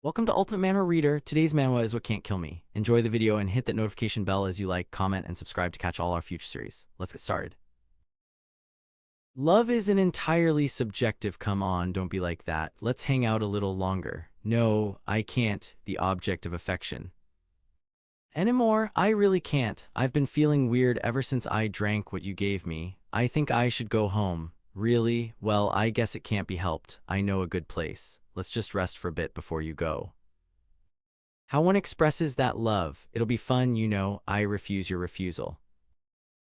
Welcome to Ultimate Manhwa Reader. Today's manhwa is What Can't Kill Me. Enjoy the video and hit that notification bell as you like, comment, and subscribe to catch all our future series. Let's get started. Love is an entirely subjective. Come on, don't be like that. Let's hang out a little longer. No, I can't, the object of affection. Anymore, I really can't. I've been feeling weird ever since I drank what you gave me. I think I should go home. Really? Well, I guess it can't be helped. I know a good place. Let's just rest for a bit before you go. How one expresses that love. It'll be fun, you know. I refuse your refusal.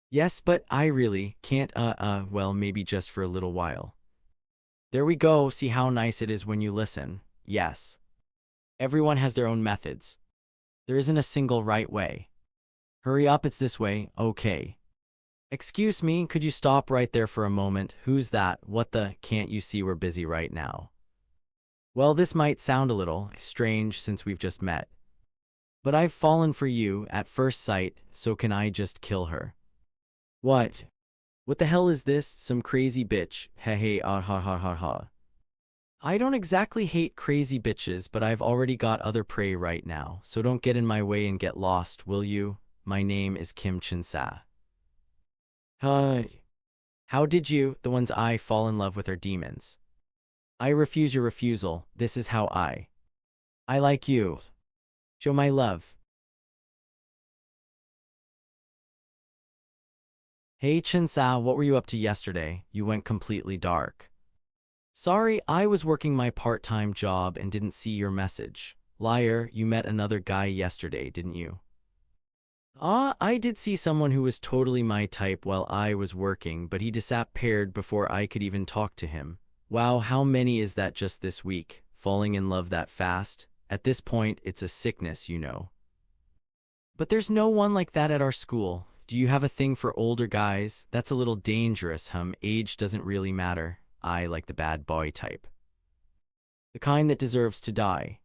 Yes, but I really can't, well, maybe just for a little while. There we go. See how nice it is when you listen. Yes. Everyone has their own methods. There isn't a single right way. Hurry up, it's this way. Okay. Excuse me, could you stop right there for a moment? Who's that? What the? Can't you see we're busy right now? Well, this might sound a little strange since we've just met. But I've fallen for you at first sight, so can I just kill her? What? What the hell is this? Some crazy bitch. Hey, ah ha ha ha ha. I don't exactly hate crazy bitches, but I've already got other prey right now, so don't get in my way and get lost, will you? My name is Kim Chin-sa. Hi. How did you, the ones I fall in love with are demons. I refuse your refusal. This is how I like you. Show my love. Hey Chin-sa, what were you up to yesterday? You went completely dark. Sorry, I was working my part-time job and didn't see your message. Liar, you met another guy yesterday, didn't you? I did see someone who was totally my type while I was working, but he disappeared before I could even talk to him. Wow, how many is that just this week? Falling in love that fast? At this point, it's a sickness, you know. But there's no one like that at our school. Do you have a thing for older guys? That's a little dangerous, Age doesn't really matter. I like the bad boy type. The kind that deserves to die.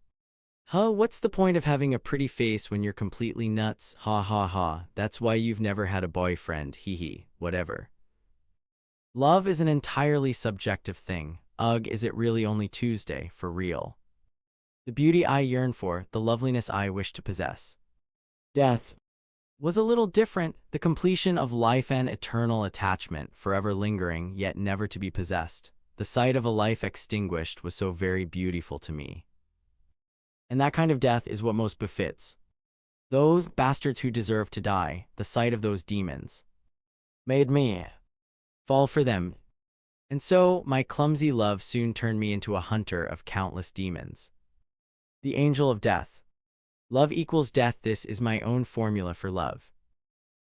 What's the point of having a pretty face when you're completely nuts? Ha ha ha, that's why you've never had a boyfriend, hee hee, whatever. Love is an entirely subjective thing. Ugh, is it really only Tuesday, for real? The beauty I yearn for, the loveliness I wish to possess. Death was a little different, the completion of life and eternal attachment, forever lingering, yet never to be possessed. The sight of a life extinguished was so very beautiful to me. And that kind of death is what most befits those bastards who deserve to die. The sight of those demons made me fall for them. And so, my clumsy love soon turned me into a hunter of countless demons. The angel of death. Love equals death. This is my own formula for love.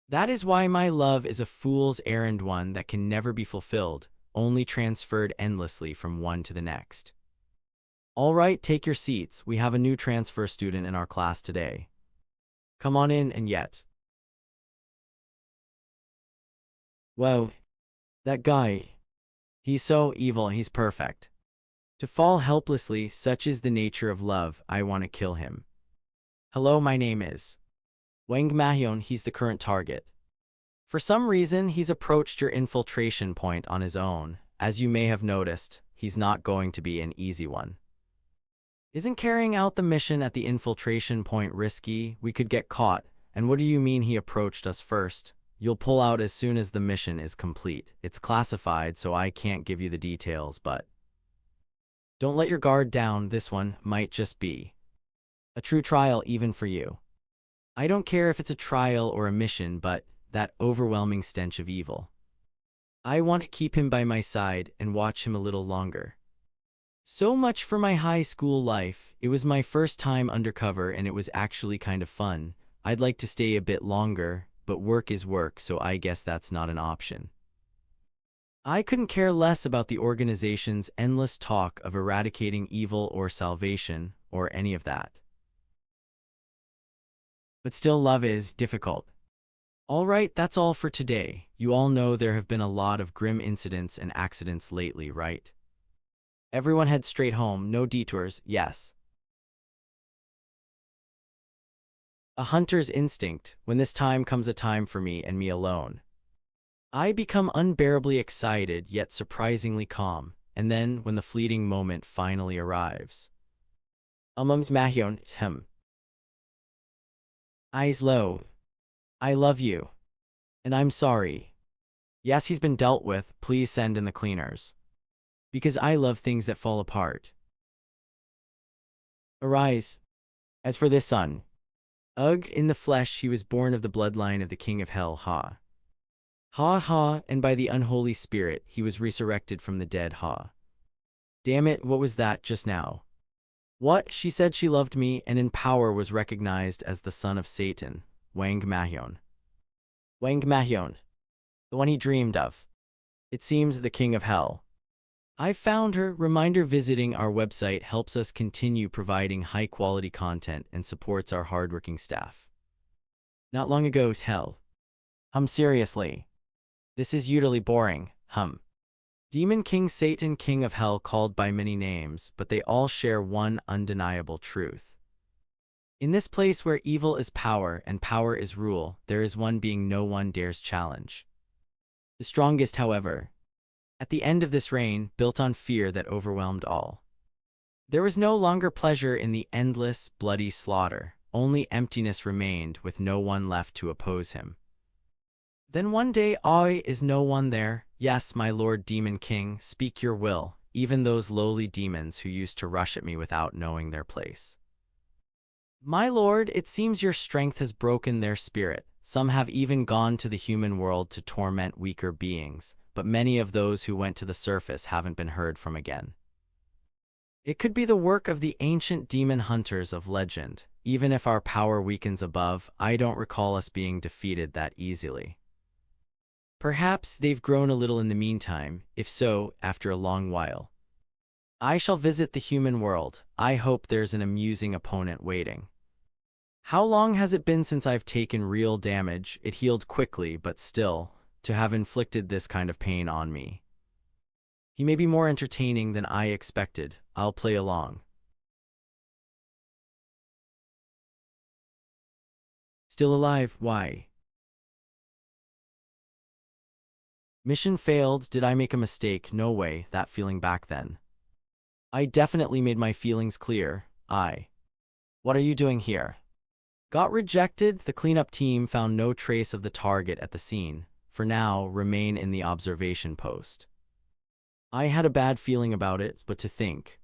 That is why my love is a fool's errand, one that can never be fulfilled, only transferred endlessly from one to the next. All right, take your seats. We have a new transfer student in our class today. Come on in, and yet. Whoa. That guy. He's so evil, he's perfect. To fall helplessly, such is the nature of love, I want to kill him. Hello, my name is Wang Mahyeon, he's the current target. For some reason, he's approached your infiltration point on his own. As you may have noticed, he's not going to be an easy one. Isn't carrying out the mission at the infiltration point risky? We could get caught. And what do you mean he approached us first? You'll pull out as soon as the mission is complete. It's classified, so I can't give you the details, but don't let your guard down. This one might just be a true trial even for you. I don't care if it's a trial or a mission, but that overwhelming stench of evil. I want to keep him by my side and watch him a little longer. So much for my high school life. It was my first time undercover and it was actually kind of fun. I'd like to stay a bit longer, but work is work, so I guess that's not an option. I couldn't care less about the organization's endless talk of eradicating evil or salvation, or any of that. But still, love is difficult. Alright, that's all for today. You all know there have been a lot of grim incidents and accidents lately, right? Everyone head straight home, no detours, yes. A hunter's instinct. When this time comes, a time for me and me alone. I become unbearably excited yet surprisingly calm, and then when the fleeting moment finally arrives, Mahyon, Eyes low. I love you. And I'm sorry. Yes, he's been dealt with, please send in the cleaners. Because I love things that fall apart. Arise. As for this son, ugh, in the flesh he was born of the bloodline of the king of hell, ha. Ha ha, and by the unholy spirit he was resurrected from the dead, ha. Damn it, what was that just now? What? She said she loved me and in power was recognized as the son of Satan, Wang Mahyon. Wang Mahyon. The one he dreamed of. It seems the king of hell. I found her. Reminder: visiting our website helps us continue providing high-quality content and supports our hardworking staff. Not long ago's hell. Seriously. This is utterly boring, Demon King Satan, king of hell, called by many names, but they all share one undeniable truth. In this place where evil is power and power is rule, there is one being no one dares challenge. The strongest, however, at the end of this reign, built on fear that overwhelmed all. There was no longer pleasure in the endless, bloody slaughter, only emptiness remained with no one left to oppose him. Then one day, is no one there? Yes, my lord Demon King, speak your will, even those lowly demons who used to rush at me without knowing their place. My lord, it seems your strength has broken their spirit. Some have even gone to the human world to torment weaker beings, but many of those who went to the surface haven't been heard from again. It could be the work of the ancient demon hunters of legend. Even if our power weakens above, I don't recall us being defeated that easily. Perhaps they've grown a little in the meantime. If so, after a long while, I shall visit the human world. I hope there's an amusing opponent waiting. How long has it been since I've taken real damage? It healed quickly, but still, to have inflicted this kind of pain on me. He may be more entertaining than I expected. I'll play along. Still alive? Why? Mission failed. Did I make a mistake? No way. That feeling back then. I definitely made my feelings clear. What are you doing here? Got rejected. The cleanup team found no trace of the target at the scene. For now, remain in the observation post. I had a bad feeling about it, but to think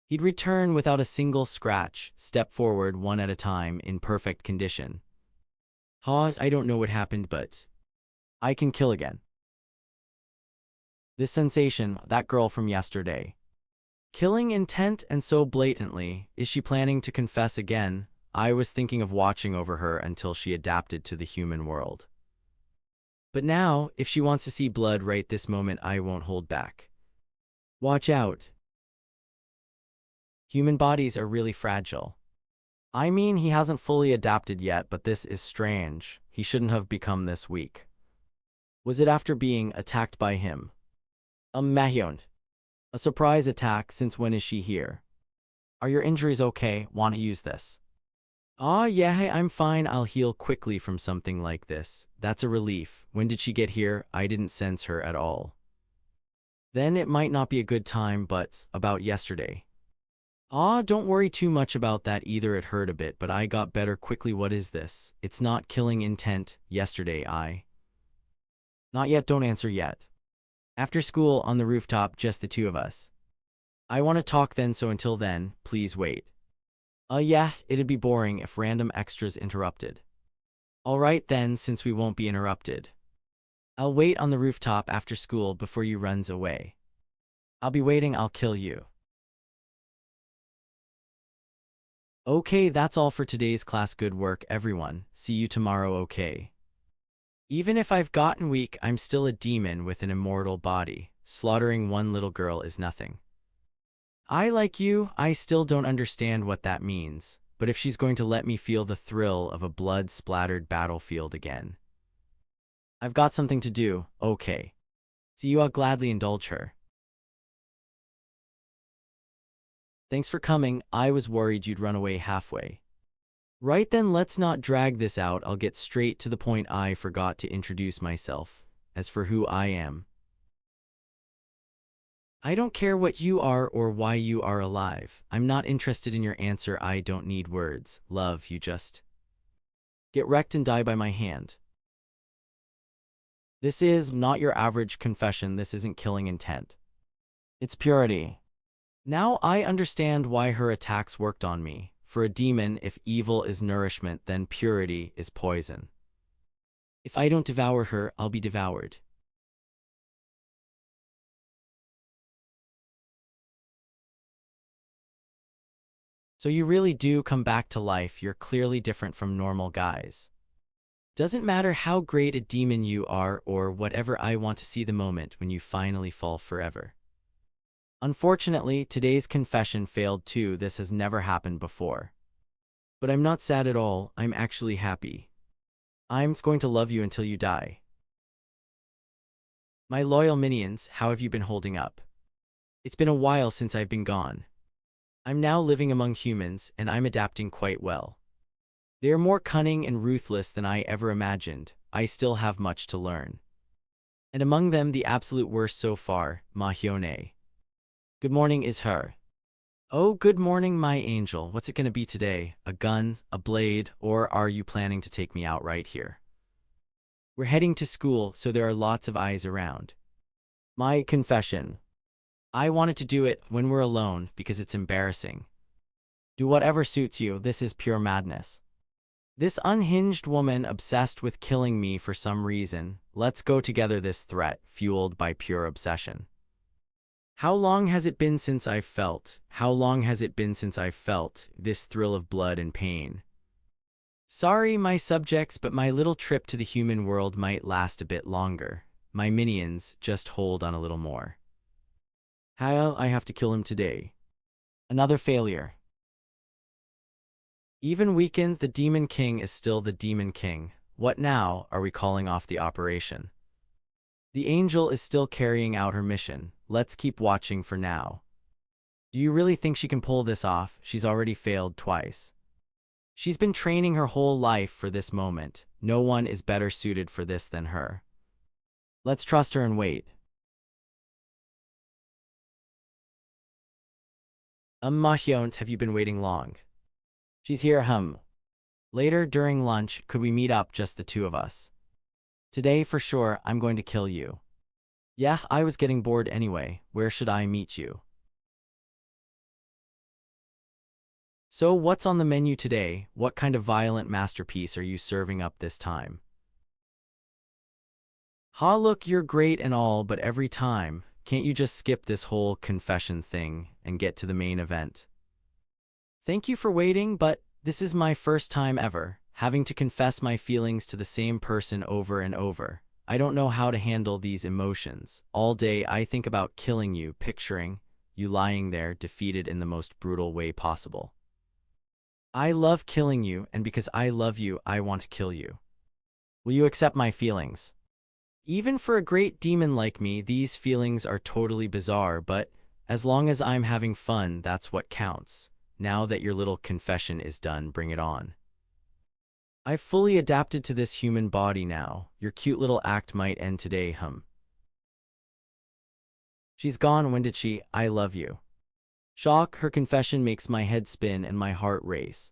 he'd return without a single scratch, step forward one at a time, in perfect condition. I don't know what happened, but I can kill again. This sensation, that girl from yesterday. Killing intent and so blatantly. Is she planning to confess again? I was thinking of watching over her until she adapted to the human world. But now, if she wants to see blood right this moment, I won't hold back. Watch out. Human bodies are really fragile. I mean, he hasn't fully adapted yet, but this is strange. He shouldn't have become this weak. Was it after being attacked by him? Mahyon. A surprise attack. Since when is she here? Are your injuries okay? Want to use this? Yeah, hey, I'm fine. I'll heal quickly from something like this. That's a relief. When did she get here? I didn't sense her at all. Then it might not be a good time, but about yesterday. Don't worry too much about that either. It hurt a bit, but I got better quickly. What is this? It's not killing intent. Yesterday Not yet. Don't answer yet. After school on the rooftop, just the two of us. I want to talk then, so until then, please wait. Yeah, it'd be boring if random extras interrupted. Alright then, since we won't be interrupted. I'll wait on the rooftop after school before you runs away. I'll be waiting. I'll kill you. Okay, that's all for today's class. Good work, everyone. See you tomorrow, okay? Even if I've gotten weak, I'm still a demon with an immortal body. Slaughtering one little girl is nothing. Like you, I still don't understand what that means, but if she's going to let me feel the thrill of a blood-splattered battlefield again. I've got something to do, okay. See you. I'll gladly indulge her. Thanks for coming. I was worried you'd run away halfway. Right then, let's not drag this out. I'll get straight to the point. I forgot to introduce myself. As for who I am, I don't care what you are or why you are alive. I'm not interested in your answer. I don't need words. Love, you just get wrecked and die by my hand. This is not your average confession. This isn't killing intent. It's purity. Now I understand why her attacks worked on me. For a demon, if evil is nourishment, then purity is poison. If I don't devour her, I'll be devoured. So you really do come back to life. You're clearly different from normal guys. Doesn't matter how great a demon you are or whatever, I want to see the moment when you finally fall forever. Unfortunately, today's confession failed too. This has never happened before. But I'm not sad at all. I'm actually happy. I'm going to love you until you die. My loyal minions, how have you been holding up? It's been a while since I've been gone. I'm now living among humans, and I'm adapting quite well. They are more cunning and ruthless than I ever imagined. I still have much to learn. And among them, the absolute worst so far, Mahyone. Good morning is her. Oh, good morning, my angel. What's it gonna be today? A gun, a blade, or are you planning to take me out right here? We're heading to school, so there are lots of eyes around. My confession. I wanted to do it when we're alone because it's embarrassing. Do whatever suits you. This is pure madness. This unhinged woman obsessed with killing me for some reason. Let's go together. This threat, fueled by pure obsession. How long has it been since I've felt? How long has it been since I've felt this thrill of blood and pain? Sorry, my subjects, but my little trip to the human world might last a bit longer. My minions, just hold on a little more. How I have to kill him today. Another failure. Even weakened, the Demon King is still the Demon King. What now? Are we calling off the operation? The angel is still carrying out her mission. Let's keep watching for now. Do you really think she can pull this off? She's already failed twice. She's been training her whole life for this moment. No one is better suited for this than her. Let's trust her and wait. Mahyont, have you been waiting long? She's here, Later, during lunch, could we meet up, just the two of us? Today, for sure, I'm going to kill you. Yeah, I was getting bored anyway. Where should I meet you? So what's on the menu today? What kind of violent masterpiece are you serving up this time? Ha, look, you're great and all, but every time, can't you just skip this whole confession thing and get to the main event? Thank you for waiting, but this is my first time ever having to confess my feelings to the same person over and over. I don't know how to handle these emotions. All day I think about killing you, picturing you lying there, defeated in the most brutal way possible. I love killing you, and because I love you, I want to kill you. Will you accept my feelings? Even for a great demon like me, these feelings are totally bizarre, but as long as I'm having fun, that's what counts. Now that your little confession is done, bring it on. I've fully adapted to this human body now. Your cute little act might end today, She's gone. When did she? I love you. Shock, her confession makes my head spin and my heart race.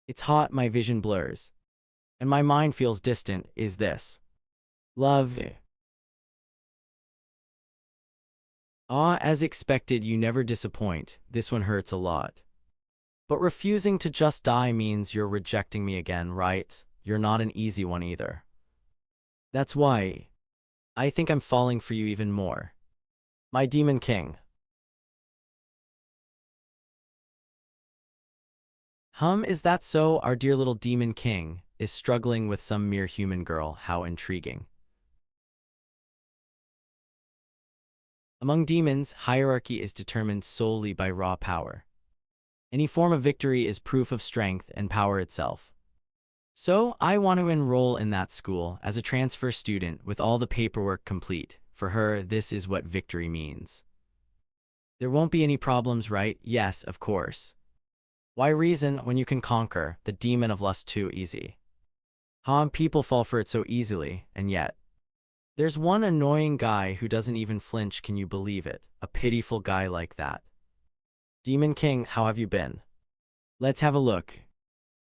It's hot, my vision blurs. And my mind feels distant. Is this love? Ah, as expected, you never disappoint. This one hurts a lot. But refusing to just die means you're rejecting me again, right? You're not an easy one either. That's why I think I'm falling for you even more. My Demon King. Is that so? Our dear little Demon King is struggling with some mere human girl. How intriguing. Among demons, hierarchy is determined solely by raw power. Any form of victory is proof of strength and power itself. So, I want to enroll in that school as a transfer student with all the paperwork complete. For her, this is what victory means. There won't be any problems, right? Yes, of course. Why reason when you can conquer the demon of lust too easy? People fall for it so easily, and yet There's one annoying guy who doesn't even flinch, can you believe it? A pitiful guy like that. Demon King, how have you been? Let's have a look.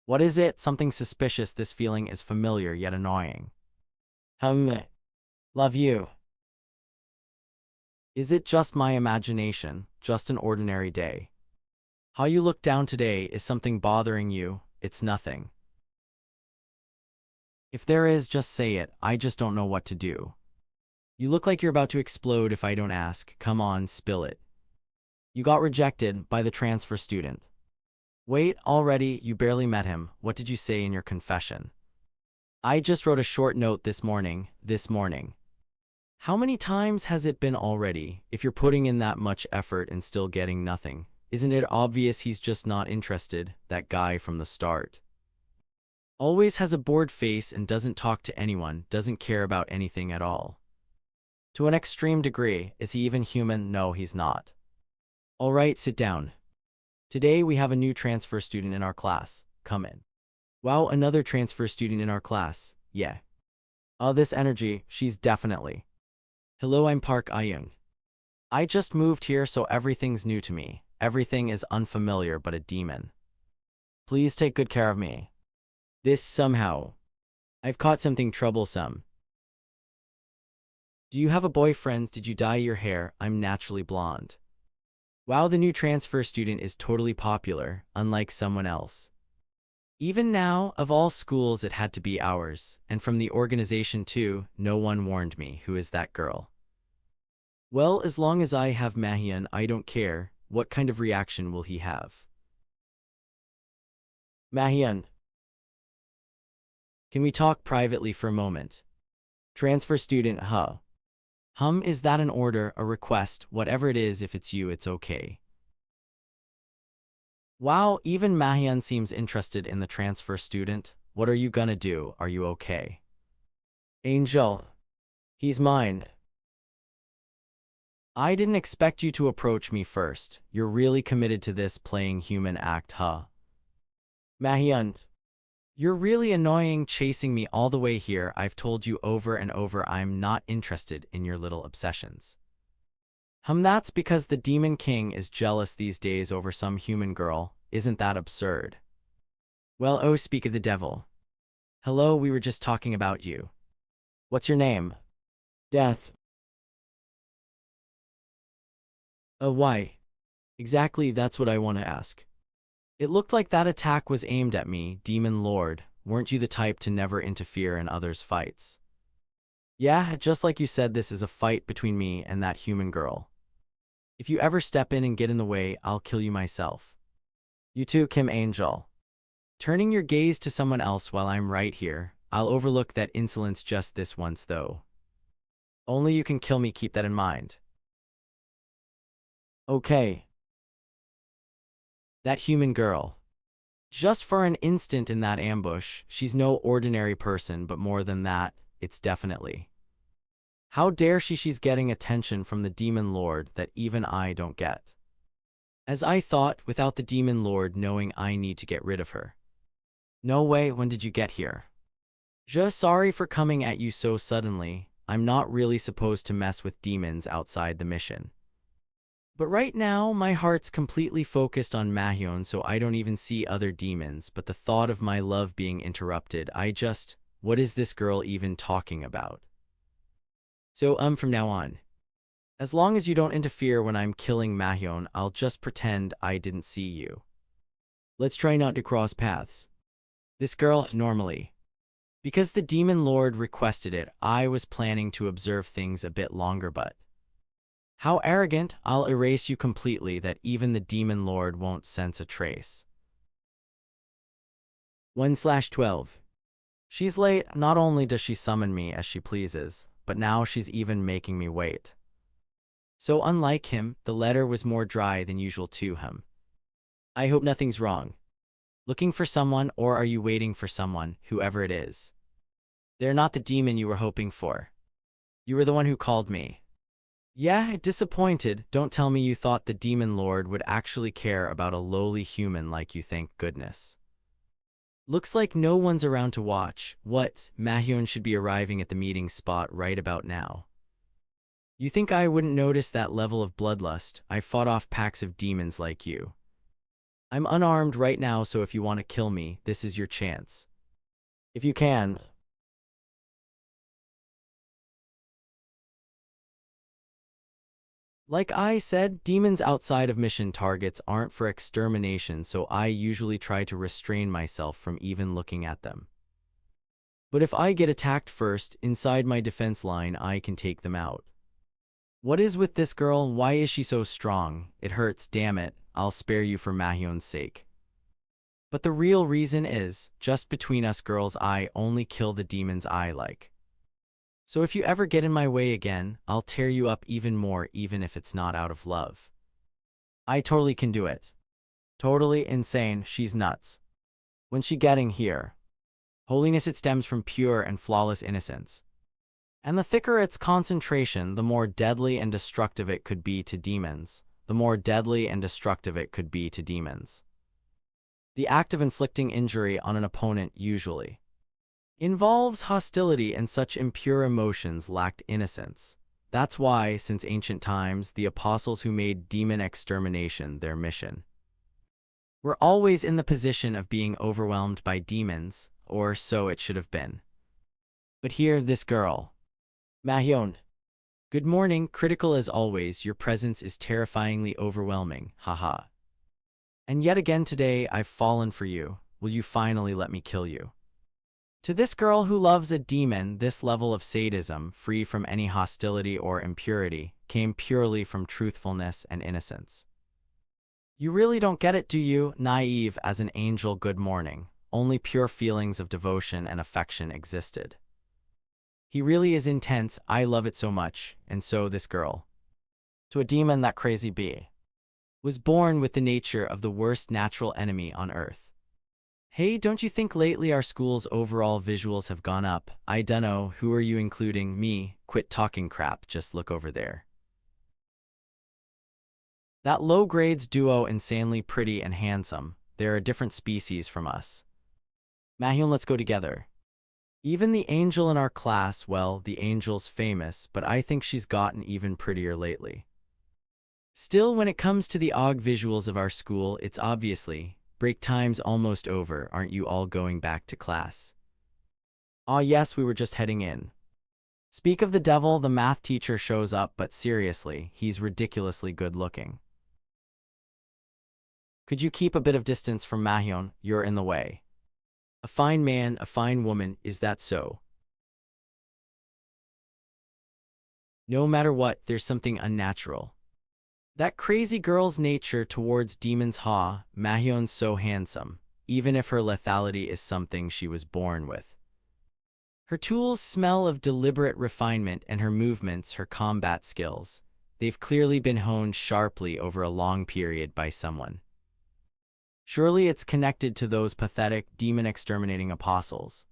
What is it? Something suspicious. This feeling is familiar yet annoying. Love you. Is it just my imagination? Just an ordinary day? How you look down today, is something bothering you? It's nothing. If there is, just say it. I just don't know what to do. You look like you're about to explode if I don't ask. Come on, spill it. You got rejected by the transfer student. Wait, already? You barely met him. What did you say in your confession? I just wrote a short note this morning. How many times has it been already? If you're putting in that much effort and still getting nothing, isn't it obvious he's just not interested, that guy from the start? Always has a bored face and doesn't talk to anyone, doesn't care about anything at all. To an extreme degree. Is he even human? No, he's not. Alright, sit down. Today we have a new transfer student in our class. Come in. Wow, another transfer student in our class. Yeah. This energy, she's definitely. Hello, I'm Park Ayung. I just moved here, so everything's new to me. Everything is unfamiliar but a demon. Please take good care of me. This somehow. I've caught something troublesome. Do you have a boyfriend? Did you dye your hair? I'm naturally blonde. Wow, the new transfer student is totally popular, unlike someone else. Even now, of all schools it had to be ours, and from the organization too. No one warned me. Who is that girl? Well, as long as I have Mahyun, I don't care. What kind of reaction will he have? Mahyun. Can we talk privately for a moment? Transfer student, is that an order, a request? Whatever it is, if it's you, it's okay. Wow, even Mahyun seems interested in the transfer student. What are you gonna do? Are you okay? Angel. He's mine. I didn't expect you to approach me first. You're really committed to this playing human act, huh? Mahyun. You're really annoying, chasing me all the way here. I've told you over and over I'm not interested in your little obsessions. That's because the Demon King is jealous these days over some human girl. Isn't that absurd? Well, oh, speak of the devil. Hello, we were just talking about you. What's your name? Death. Why? Exactly, that's what I want to ask. It looked like that attack was aimed at me, Demon Lord. Weren't you the type to never interfere in others' fights? Yeah, just like you said, this is a fight between me and that human girl. If you ever step in and get in the way, I'll kill you myself. You too, Kim Angel. Turning your gaze to someone else while I'm right here. I'll overlook that insolence just this once, though. Only you can kill me, keep that in mind. Okay. That human girl. Just for an instant in that ambush, she's no ordinary person, but more than that, it's definitely. How dare she? She's getting attention from the Demon Lord that even I don't get. As I thought, without the Demon Lord knowing, I need to get rid of her. No way. When did you get here? Just sorry for coming at you so suddenly. I'm not really supposed to mess with demons outside the mission. But right now, my heart's completely focused on Mahyun, so I don't even see other demons, but the thought of my love being interrupted, what is this girl even talking about? So, from now on, as long as you don't interfere when I'm killing Mahyun, I'll just pretend I didn't see you. Let's try not to cross paths. This girl, normally. Because the Demon Lord requested it, I was planning to observe things a bit longer, but how arrogant. I'll erase you completely, that even the Demon Lord won't sense a trace. 1/12. She's late. Not only does she summon me as she pleases, but now she's even making me wait. So unlike him, the letter was more dry than usual to him. I hope nothing's wrong. Looking for someone, or are you waiting for someone, whoever it is? They're not the demon you were hoping for. You were the one who called me. Yeah, disappointed. Don't tell me you thought the Demon Lord would actually care about a lowly human like you, thank goodness. Looks like no one's around to watch. What? Mahyeon should be arriving at the meeting spot right about now. You think I wouldn't notice that level of bloodlust? I fought off packs of demons like you. I'm unarmed right now, so if you want to kill me, this is your chance. If you can. Like I said, demons outside of mission targets aren't for extermination, so I usually try to restrain myself from even looking at them. But if I get attacked first, inside my defense line, I can take them out. What is with this girl? Why is she so strong? It hurts, damn it. I'll spare you for Mahyeon's sake. But the real reason is, just between us girls, I only kill the demons I like. So if you ever get in my way again, I'll tear you up even more, even if it's not out of love. I totally can do it. Totally insane, she's nuts. When's she getting here? Holiness, it stems from pure and flawless innocence. And the thicker its concentration, the more deadly and destructive it could be to demons. The more deadly and destructive it could be to demons. The act of inflicting injury on an opponent usually involves hostility, and such impure emotions lacked innocence. That's why, since ancient times, the apostles who made demon extermination their mission were always in the position of being overwhelmed by demons, or so it should have been. But here, this girl. Mahyeon. Good morning, critical as always, your presence is terrifyingly overwhelming, haha. And yet again today, I've fallen for you. Will you finally let me kill you? To this girl who loves a demon, this level of sadism, free from any hostility or impurity, came purely from truthfulness and innocence. You really don't get it, do you? Naive as an angel, good morning. Only pure feelings of devotion and affection existed. He really is intense, I love it so much, and so this girl. To a demon, that crazy bee was born with the nature of the worst natural enemy on earth. Hey, don't you think lately our school's overall visuals have gone up? I dunno, who are you including? Me? Quit talking crap, just look over there. That low grades duo, insanely pretty and handsome. They're a different species from us. Mahyeon, let's go together. Even the angel in our class, well, the angel's famous, but I think she's gotten even prettier lately. Still, when it comes to the OG visuals of our school, it's obviously break time's almost over. Aren't you all going back to class? Ah, yes, we were just heading in. Speak of the devil, the math teacher shows up, but seriously, he's ridiculously good looking. Could you keep a bit of distance from Mahyeon? You're in the way. A fine man, a fine woman, is that so? No matter what, there's something unnatural. That crazy girl's nature towards demons, Mahyeon's so handsome, even if her lethality is something she was born with. Her tools smell of deliberate refinement, and her movements, her combat skills, they've clearly been honed sharply over a long period by someone. Surely it's connected to those pathetic, demon-exterminating apostles.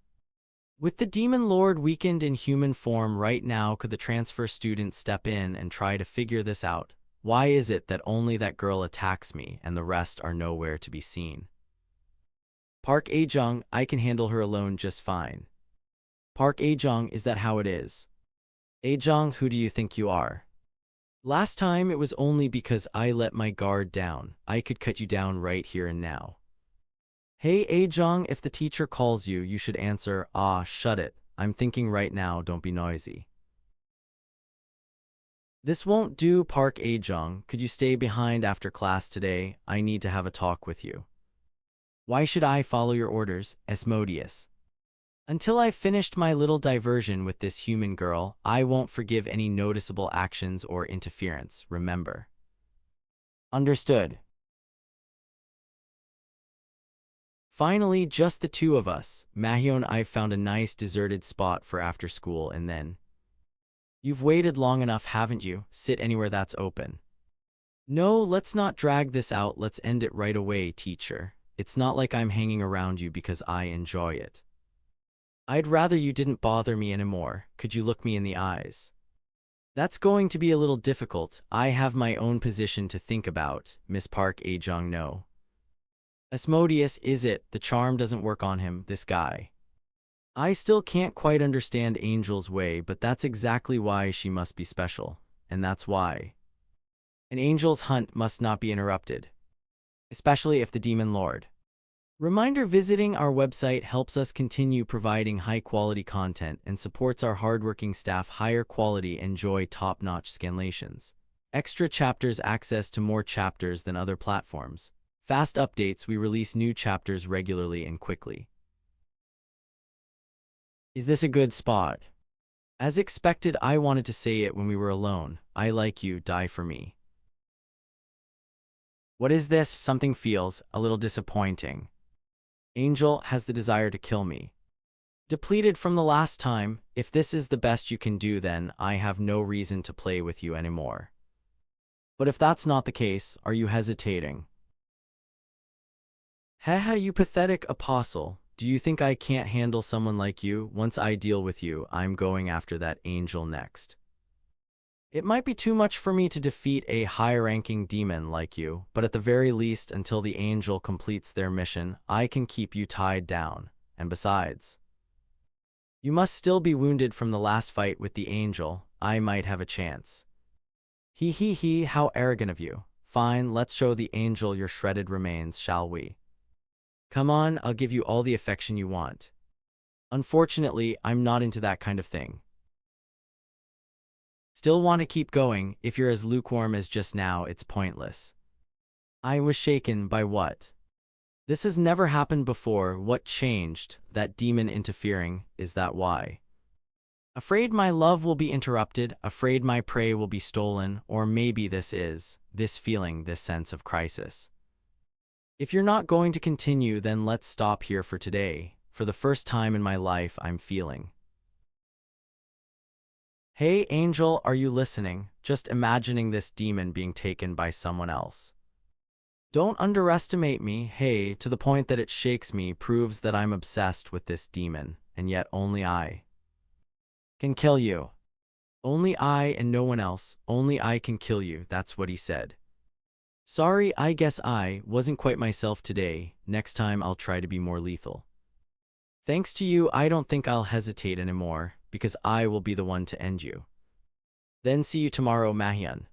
With the demon lord weakened in human form right now, could the transfer student step in and try to figure this out? Why is it that only that girl attacks me and the rest are nowhere to be seen? Park Aejong, I can handle her alone just fine. Park Aejong, is that how it is? Aejong, who do you think you are? Last time it was only because I let my guard down. I could cut you down right here and now. Hey Aejong, if the teacher calls you, you should answer. Ah, shut it. I'm thinking right now, don't be noisy. This won't do, Park Aejong. Could you stay behind after class today? I need to have a talk with you. Why should I follow your orders, Asmodeus? Until I've finished my little diversion with this human girl, I won't forgive any noticeable actions or interference, remember. Understood. Finally, just the two of us. Mahyeon, I've found a nice deserted spot for after school, and then. You've waited long enough, haven't you? Sit anywhere that's open. No, let's not drag this out, let's end it right away, teacher. It's not like I'm hanging around you because I enjoy it. I'd rather you didn't bother me anymore. Could you look me in the eyes? That's going to be a little difficult. I have my own position to think about, Miss Park Aejong. No. Asmodeus, is it? The charm doesn't work on him, this guy. I still can't quite understand Angel's way, but that's exactly why she must be special. And that's why an angel's hunt must not be interrupted, especially if the demon lord. Reminder: visiting our website helps us continue providing high-quality content and supports our hardworking staff. Higher quality, enjoy top-notch scanlations. Extra chapters, access to more chapters than other platforms. Fast updates, we release new chapters regularly and quickly. Is this a good spot? As expected, I wanted to say it when we were alone. I like you, die for me. What is this? Something feels a little disappointing. Angel has the desire to kill me. Depleted from the last time. If this is the best you can do, then I have no reason to play with you anymore. But if that's not the case, are you hesitating? Haha, you pathetic apostle. Do you think I can't handle someone like you? Once I deal with you, I'm going after that angel next. It might be too much for me to defeat a high-ranking demon like you, but at the very least, until the angel completes their mission, I can keep you tied down. And besides, you must still be wounded from the last fight with the angel. I might have a chance. He, how arrogant of you. Fine, let's show the angel your shredded remains, shall we? Come on, I'll give you all the affection you want. Unfortunately, I'm not into that kind of thing. Still want to keep going? If you're as lukewarm as just now, it's pointless. I was shaken by what? This has never happened before. What changed? That demon interfering, is that why? Afraid my love will be interrupted, afraid my prey will be stolen, or maybe this feeling, this sense of crisis. If you're not going to continue, then let's stop here for today. For the first time in my life, I'm feeling. Hey, Angel, are you listening? Just imagining this demon being taken by someone else. Don't underestimate me, hey, to the point that it shakes me, proves that I'm obsessed with this demon, and yet only I can kill you. Only I and no one else, only I can kill you, that's what he said. Sorry, I guess I wasn't quite myself today. Next time I'll try to be more lethal. Thanks to you, I don't think I'll hesitate anymore, because I will be the one to end you. Then see you tomorrow, Mahyan.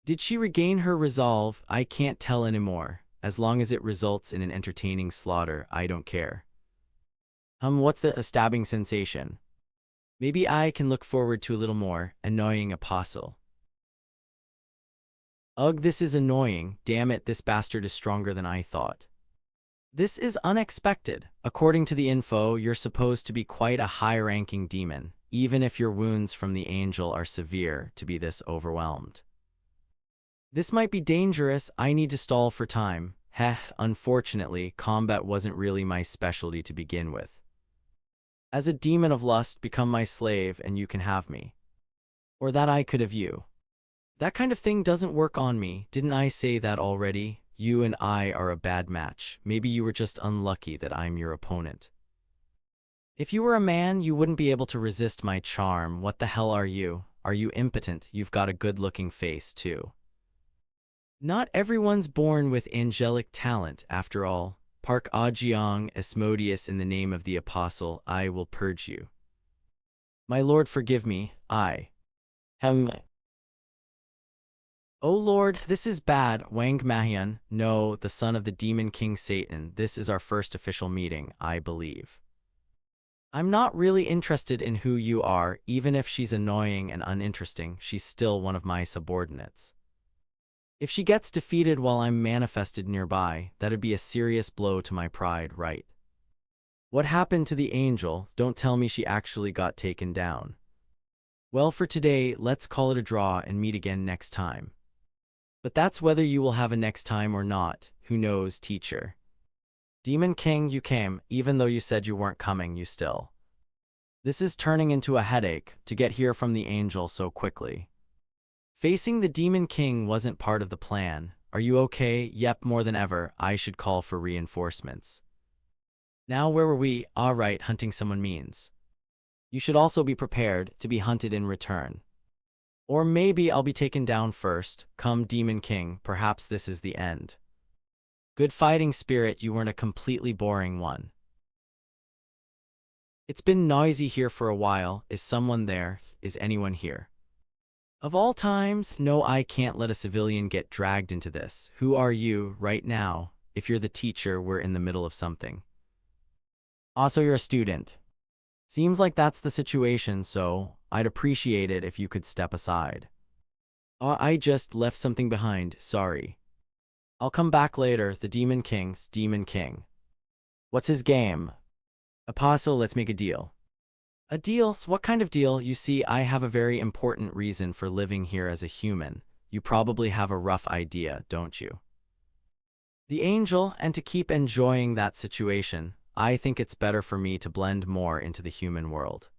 Did she regain her resolve? I can't tell anymore. As long as it results in an entertaining slaughter, I don't care. What's the stabbing sensation? Maybe I can look forward to a little more. Annoying apostle. Ugh, this is annoying. Damn it, this bastard is stronger than I thought. This is unexpected. According to the info, you're supposed to be quite a high-ranking demon, even if your wounds from the angel are severe to be this overwhelmed. This might be dangerous. I need to stall for time. Unfortunately, combat wasn't really my specialty to begin with. As a demon of lust, become my slave and you can have me. Or that I could have you. That kind of thing doesn't work on me. Didn't I say that already? You and I are a bad match. Maybe you were just unlucky that I'm your opponent. If you were a man, you wouldn't be able to resist my charm. What the hell are you? Are you impotent? You've got a good-looking face, too. Not everyone's born with angelic talent, after all. Park Ajiang, Asmodeus, in the name of the apostle, I will purge you. My lord, forgive me. Oh Lord, this is bad. Wang Mahyan, no, the son of the demon king Satan. This is our first official meeting, I believe. I'm not really interested in who you are. Even if she's annoying and uninteresting, she's still one of my subordinates. If she gets defeated while I'm manifested nearby, that'd be a serious blow to my pride, right? What happened to the angel? Don't tell me she actually got taken down. Well, for today, let's call it a draw and meet again next time. But that's whether you will have a next time or not. Who knows, teacher? Demon King, you came, even though you said you weren't coming, you still. This is turning into a headache, to get here from the angel so quickly. Facing the Demon King wasn't part of the plan. Are you okay? Yep, more than ever, I should call for reinforcements. Now where were we? Alright, hunting someone means you should also be prepared to be hunted in return. Or maybe I'll be taken down first. Come, Demon King, perhaps this is the end. Good fighting spirit, you weren't a completely boring one. It's been noisy here for a while. Is someone there? Is anyone here? Of all times, no, I can't let a civilian get dragged into this. Who are you, right now? If you're the teacher, we're in the middle of something. Also, you're a student. Seems like that's the situation, so I'd appreciate it if you could step aside. I just left something behind, sorry. I'll come back later. The Demon King's Demon King. What's his game? Apostle, let's make a deal. A deal? What kind of deal? You see, I have a very important reason for living here as a human. You probably have a rough idea, don't you? The angel, and to keep enjoying that situation, I think it's better for me to blend more into the human world.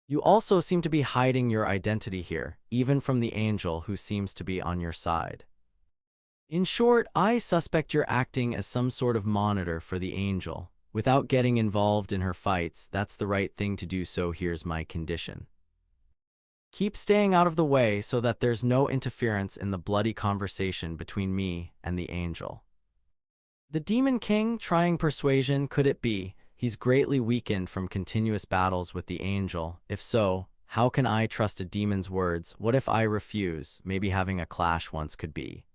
You also seem to be hiding your identity here, even from the angel who seems to be on your side. In short, I suspect you're acting as some sort of monitor for the angel. Without getting involved in her fights, that's the right thing to do, so here's my condition. Keep staying out of the way so that there's no interference in the bloody conversation between me and the angel. The Demon King trying persuasion, could it be? He's greatly weakened from continuous battles with the angel. If so, how can I trust a demon's words? What if I refuse? Maybe having a clash once could be.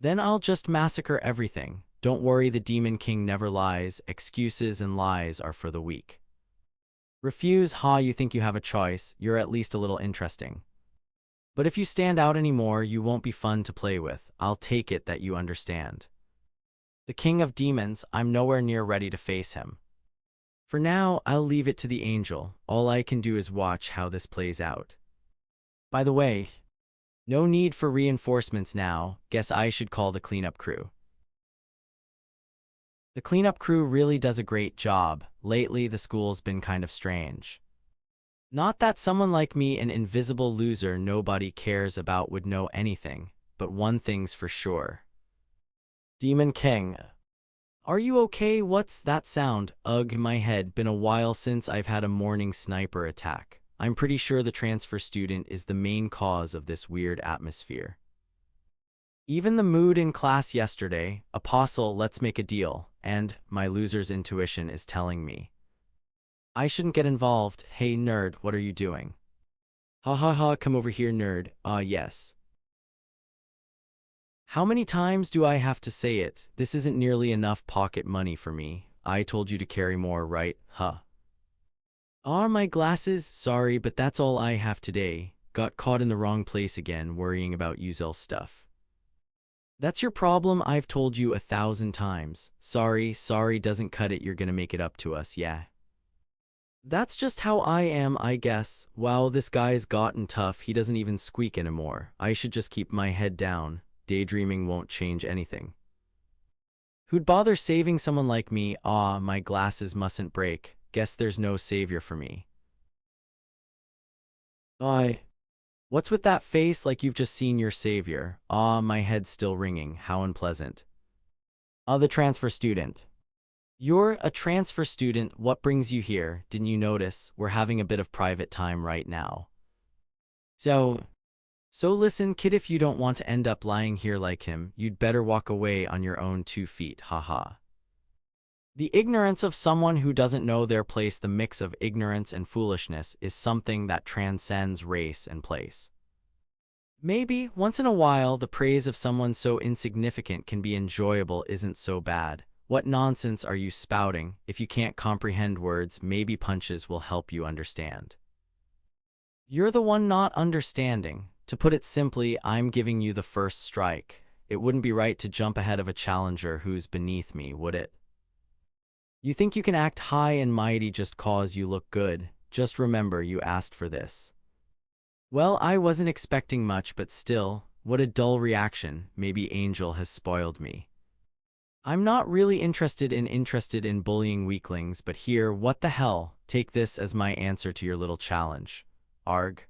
Then I'll just massacre everything. Don't worry, the Demon King never lies. Excuses and lies are for the weak. Refuse? You think you have a choice? You're at least a little interesting. But if you stand out anymore, you won't be fun to play with. I'll take it that you understand. The King of Demons, I'm nowhere near ready to face him. For now, I'll leave it to the angel. All I can do is watch how this plays out. By the way, no need for reinforcements now. Guess I should call the cleanup crew. The cleanup crew really does a great job. Lately, the school's been kind of strange. Not that someone like me, an invisible loser nobody cares about, would know anything, but one thing's for sure. Demon King. Are you okay? What's that sound? Ugh, my head. Been a while since I've had a morning sniper attack. I'm pretty sure the transfer student is the main cause of this weird atmosphere. Even the mood in class yesterday, Apostle, let's make a deal, and my loser's intuition is telling me I shouldn't get involved. Hey nerd, what are you doing? Ha ha ha, come over here nerd. Yes. How many times do I have to say it? This isn't nearly enough pocket money for me. I told you to carry more, right? Huh. My glasses? Sorry, but that's all I have today. Got caught in the wrong place again, worrying about Uzel stuff. That's your problem, I've told you 1,000 times. Sorry doesn't cut it, you're gonna make it up to us, yeah. That's just how I am, I guess. Wow, this guy's gotten tough, he doesn't even squeak anymore. I should just keep my head down. Daydreaming won't change anything. Who'd bother saving someone like me? My glasses mustn't break. Guess there's no savior for me. What's with that face, like you've just seen your savior? My head's still ringing, how unpleasant. The transfer student. You're a transfer student, what brings you here? Didn't you notice? We're having a bit of private time right now. So listen, kid, if you don't want to end up lying here like him, you'd better walk away on your own 2 feet, haha. The ignorance of someone who doesn't know their place, the mix of ignorance and foolishness, is something that transcends race and place. Maybe, once in a while, the praise of someone so insignificant can be enjoyable, isn't so bad. What nonsense are you spouting? If you can't comprehend words, maybe punches will help you understand. You're the one not understanding. To put it simply, I'm giving you the first strike. It wouldn't be right to jump ahead of a challenger who's beneath me, would it? You think you can act high and mighty just cause you look good? Just remember you asked for this. Well, I wasn't expecting much, but still, what a dull reaction. Maybe Angel has spoiled me. I'm not really interested in bullying weaklings, but here, what the hell? Take this as my answer to your little challenge. Arg.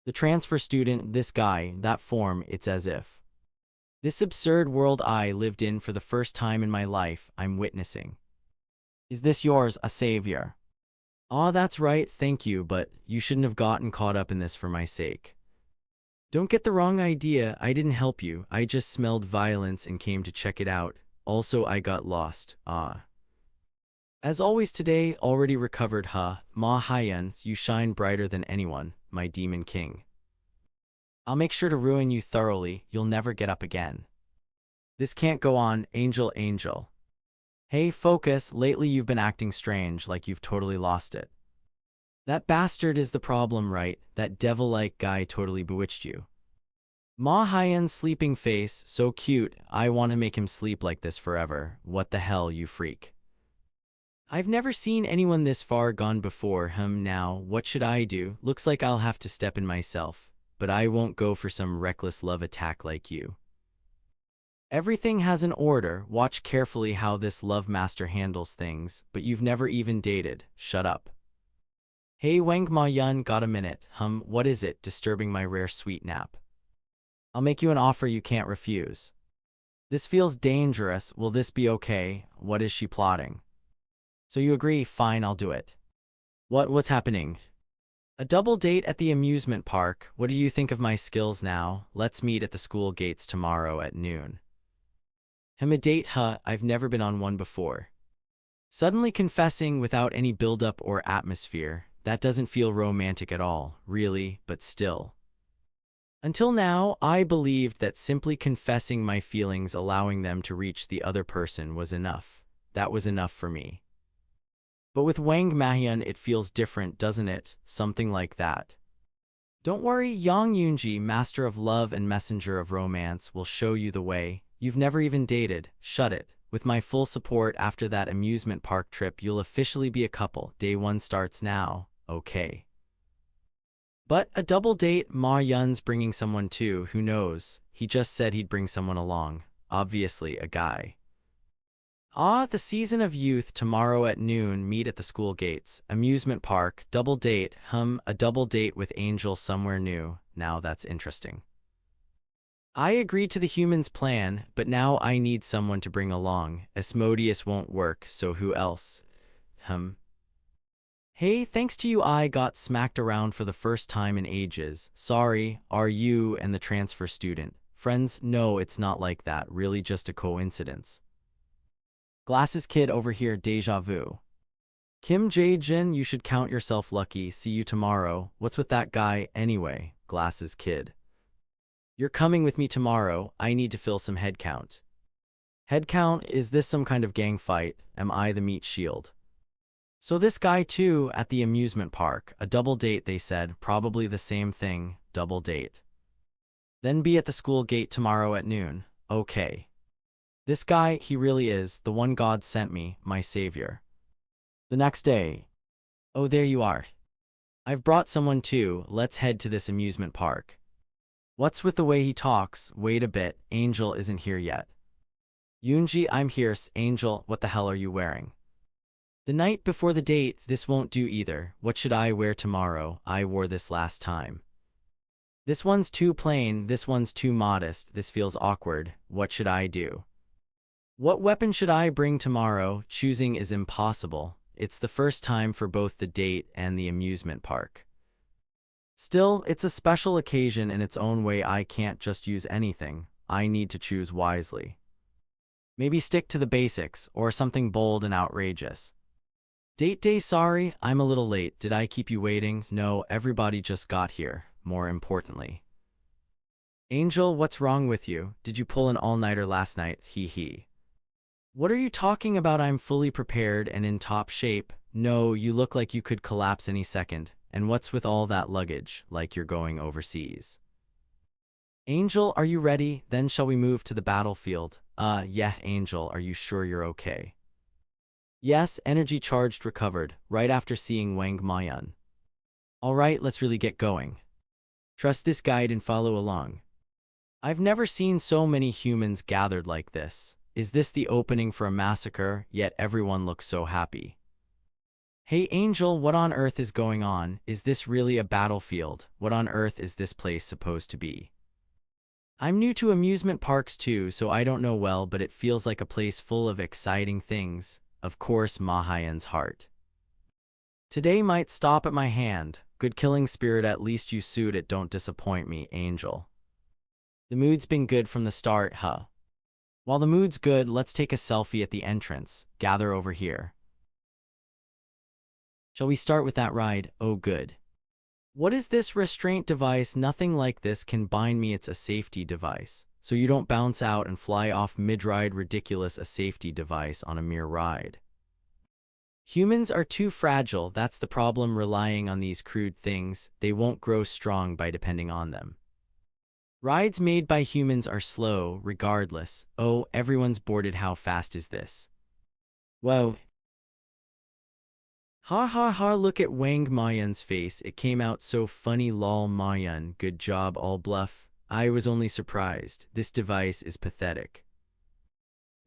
The transfer student, this guy, that form, it's as if this absurd world I lived in for the first time in my life, I'm witnessing. Is this yours, a savior? That's right, thank you, but you shouldn't have gotten caught up in this for my sake. Don't get the wrong idea, I didn't help you, I just smelled violence and came to check it out. Also, I got lost. As always today, already recovered, huh? Ma Hyun, you shine brighter than anyone, my demon king. I'll make sure to ruin you thoroughly, you'll never get up again. This can't go on, Angel. Hey, focus, lately you've been acting strange, like you've totally lost it. That bastard is the problem, right? That devil-like guy totally bewitched you. Ma Hyun's sleeping face, so cute, I want to make him sleep like this forever. What the hell, you freak. I've never seen anyone this far gone before. Now, what should I do? Looks like I'll have to step in myself, but I won't go for some reckless love attack like you. Everything has an order, watch carefully how this love master handles things, but you've never even dated, shut up. Hey Wang Ma Yun, got a minute? What is it, disturbing my rare sweet nap? I'll make you an offer you can't refuse. This feels dangerous, will this be okay? What is she plotting? So you agree, fine, I'll do it. What's happening? A double date at the amusement park, what do you think of my skills now? Let's meet at the school gates tomorrow at noon. A date, huh? I've never been on one before. Suddenly confessing without any build-up or atmosphere, that doesn't feel romantic at all, really, but still. Until now, I believed that simply confessing my feelings, allowing them to reach the other person was enough. That was enough for me. But with Wang Mahyun it feels different, doesn't it? Something like that. Don't worry, Yang Yoonji, master of love and messenger of romance, will show you the way. You've never even dated, shut it. With my full support after that amusement park trip you'll officially be a couple. Day 1 starts now, okay. But a double date, Ma Yun's bringing someone too, who knows? He just said he'd bring someone along, obviously a guy. The season of youth, tomorrow at noon, meet at the school gates, amusement park, double date, a double date with Angel somewhere new, now that's interesting. I agreed to the human's plan, but now I need someone to bring along. Asmodeus won't work, so who else? Hey, thanks to you I got smacked around for the first time in ages. Sorry, are you and the transfer student friends? No, it's not like that, really just a coincidence. Glasses kid over here, deja vu. Kim Jae-jin, you should count yourself lucky, see you tomorrow. What's with that guy, anyway? Glasses kid. You're coming with me tomorrow, I need to fill some head count. Head count, is this some kind of gang fight? Am I the meat shield? So this guy too, at the amusement park, a double date they said, probably the same thing, double date. Then be at the school gate tomorrow at noon, okay. This guy, he really is, the one God sent me, my savior. The next day. Oh, there you are. I've brought someone too, let's head to this amusement park. What's with the way he talks? Wait a bit, Angel isn't here yet. Yoonji, I'm here. Angel, what the hell are you wearing? The night before the date, this won't do either. What should I wear tomorrow? I wore this last time. This one's too plain, this one's too modest, this feels awkward. What should I do? What weapon should I bring tomorrow? Choosing is impossible. It's the first time for both the date and the amusement park. Still, it's a special occasion in its own way. I can't just use anything. I need to choose wisely. Maybe stick to the basics, or something bold and outrageous. Date day, sorry, I'm a little late. Did I keep you waiting? No, everybody just got here, more importantly. Angel, what's wrong with you? Did you pull an all-nighter last night? Hee. What are you talking about? I'm fully prepared and in top shape. No, you look like you could collapse any second. And what's with all that luggage, like you're going overseas? Angel, are you ready? Then shall we move to the battlefield? Yes, Angel, are you sure you're okay? Yes, energy charged recovered, right after seeing Wang Mayan. Alright, let's really get going. Trust this guide and follow along. I've never seen so many humans gathered like this. Is this the opening for a massacre? Yet everyone looks so happy. Hey Angel, what on earth is going on? Is this really a battlefield? What on earth is this place supposed to be? I'm new to amusement parks too, so I don't know well, but it feels like a place full of exciting things. Of course, Ma Hyun's heart. Today might stop at my hand. Good killing spirit, at least you suit it, don't disappoint me, Angel. The mood's been good from the start, huh? While the mood's good, let's take a selfie at the entrance. Gather over here. Shall we start with that ride? Oh good. What is this restraint device? Nothing like this can bind me, it's a safety device. So you don't bounce out and fly off mid-ride. Ridiculous, a safety device on a mere ride. Humans are too fragile, that's the problem, relying on these crude things. They won't grow strong by depending on them. Rides made by humans are slow, regardless. Oh, everyone's boarded, how fast is this? Whoa. Ha ha ha, look at Wang Mayan's face, it came out so funny, lol. Mayan, good job, all bluff. I was only surprised, this device is pathetic.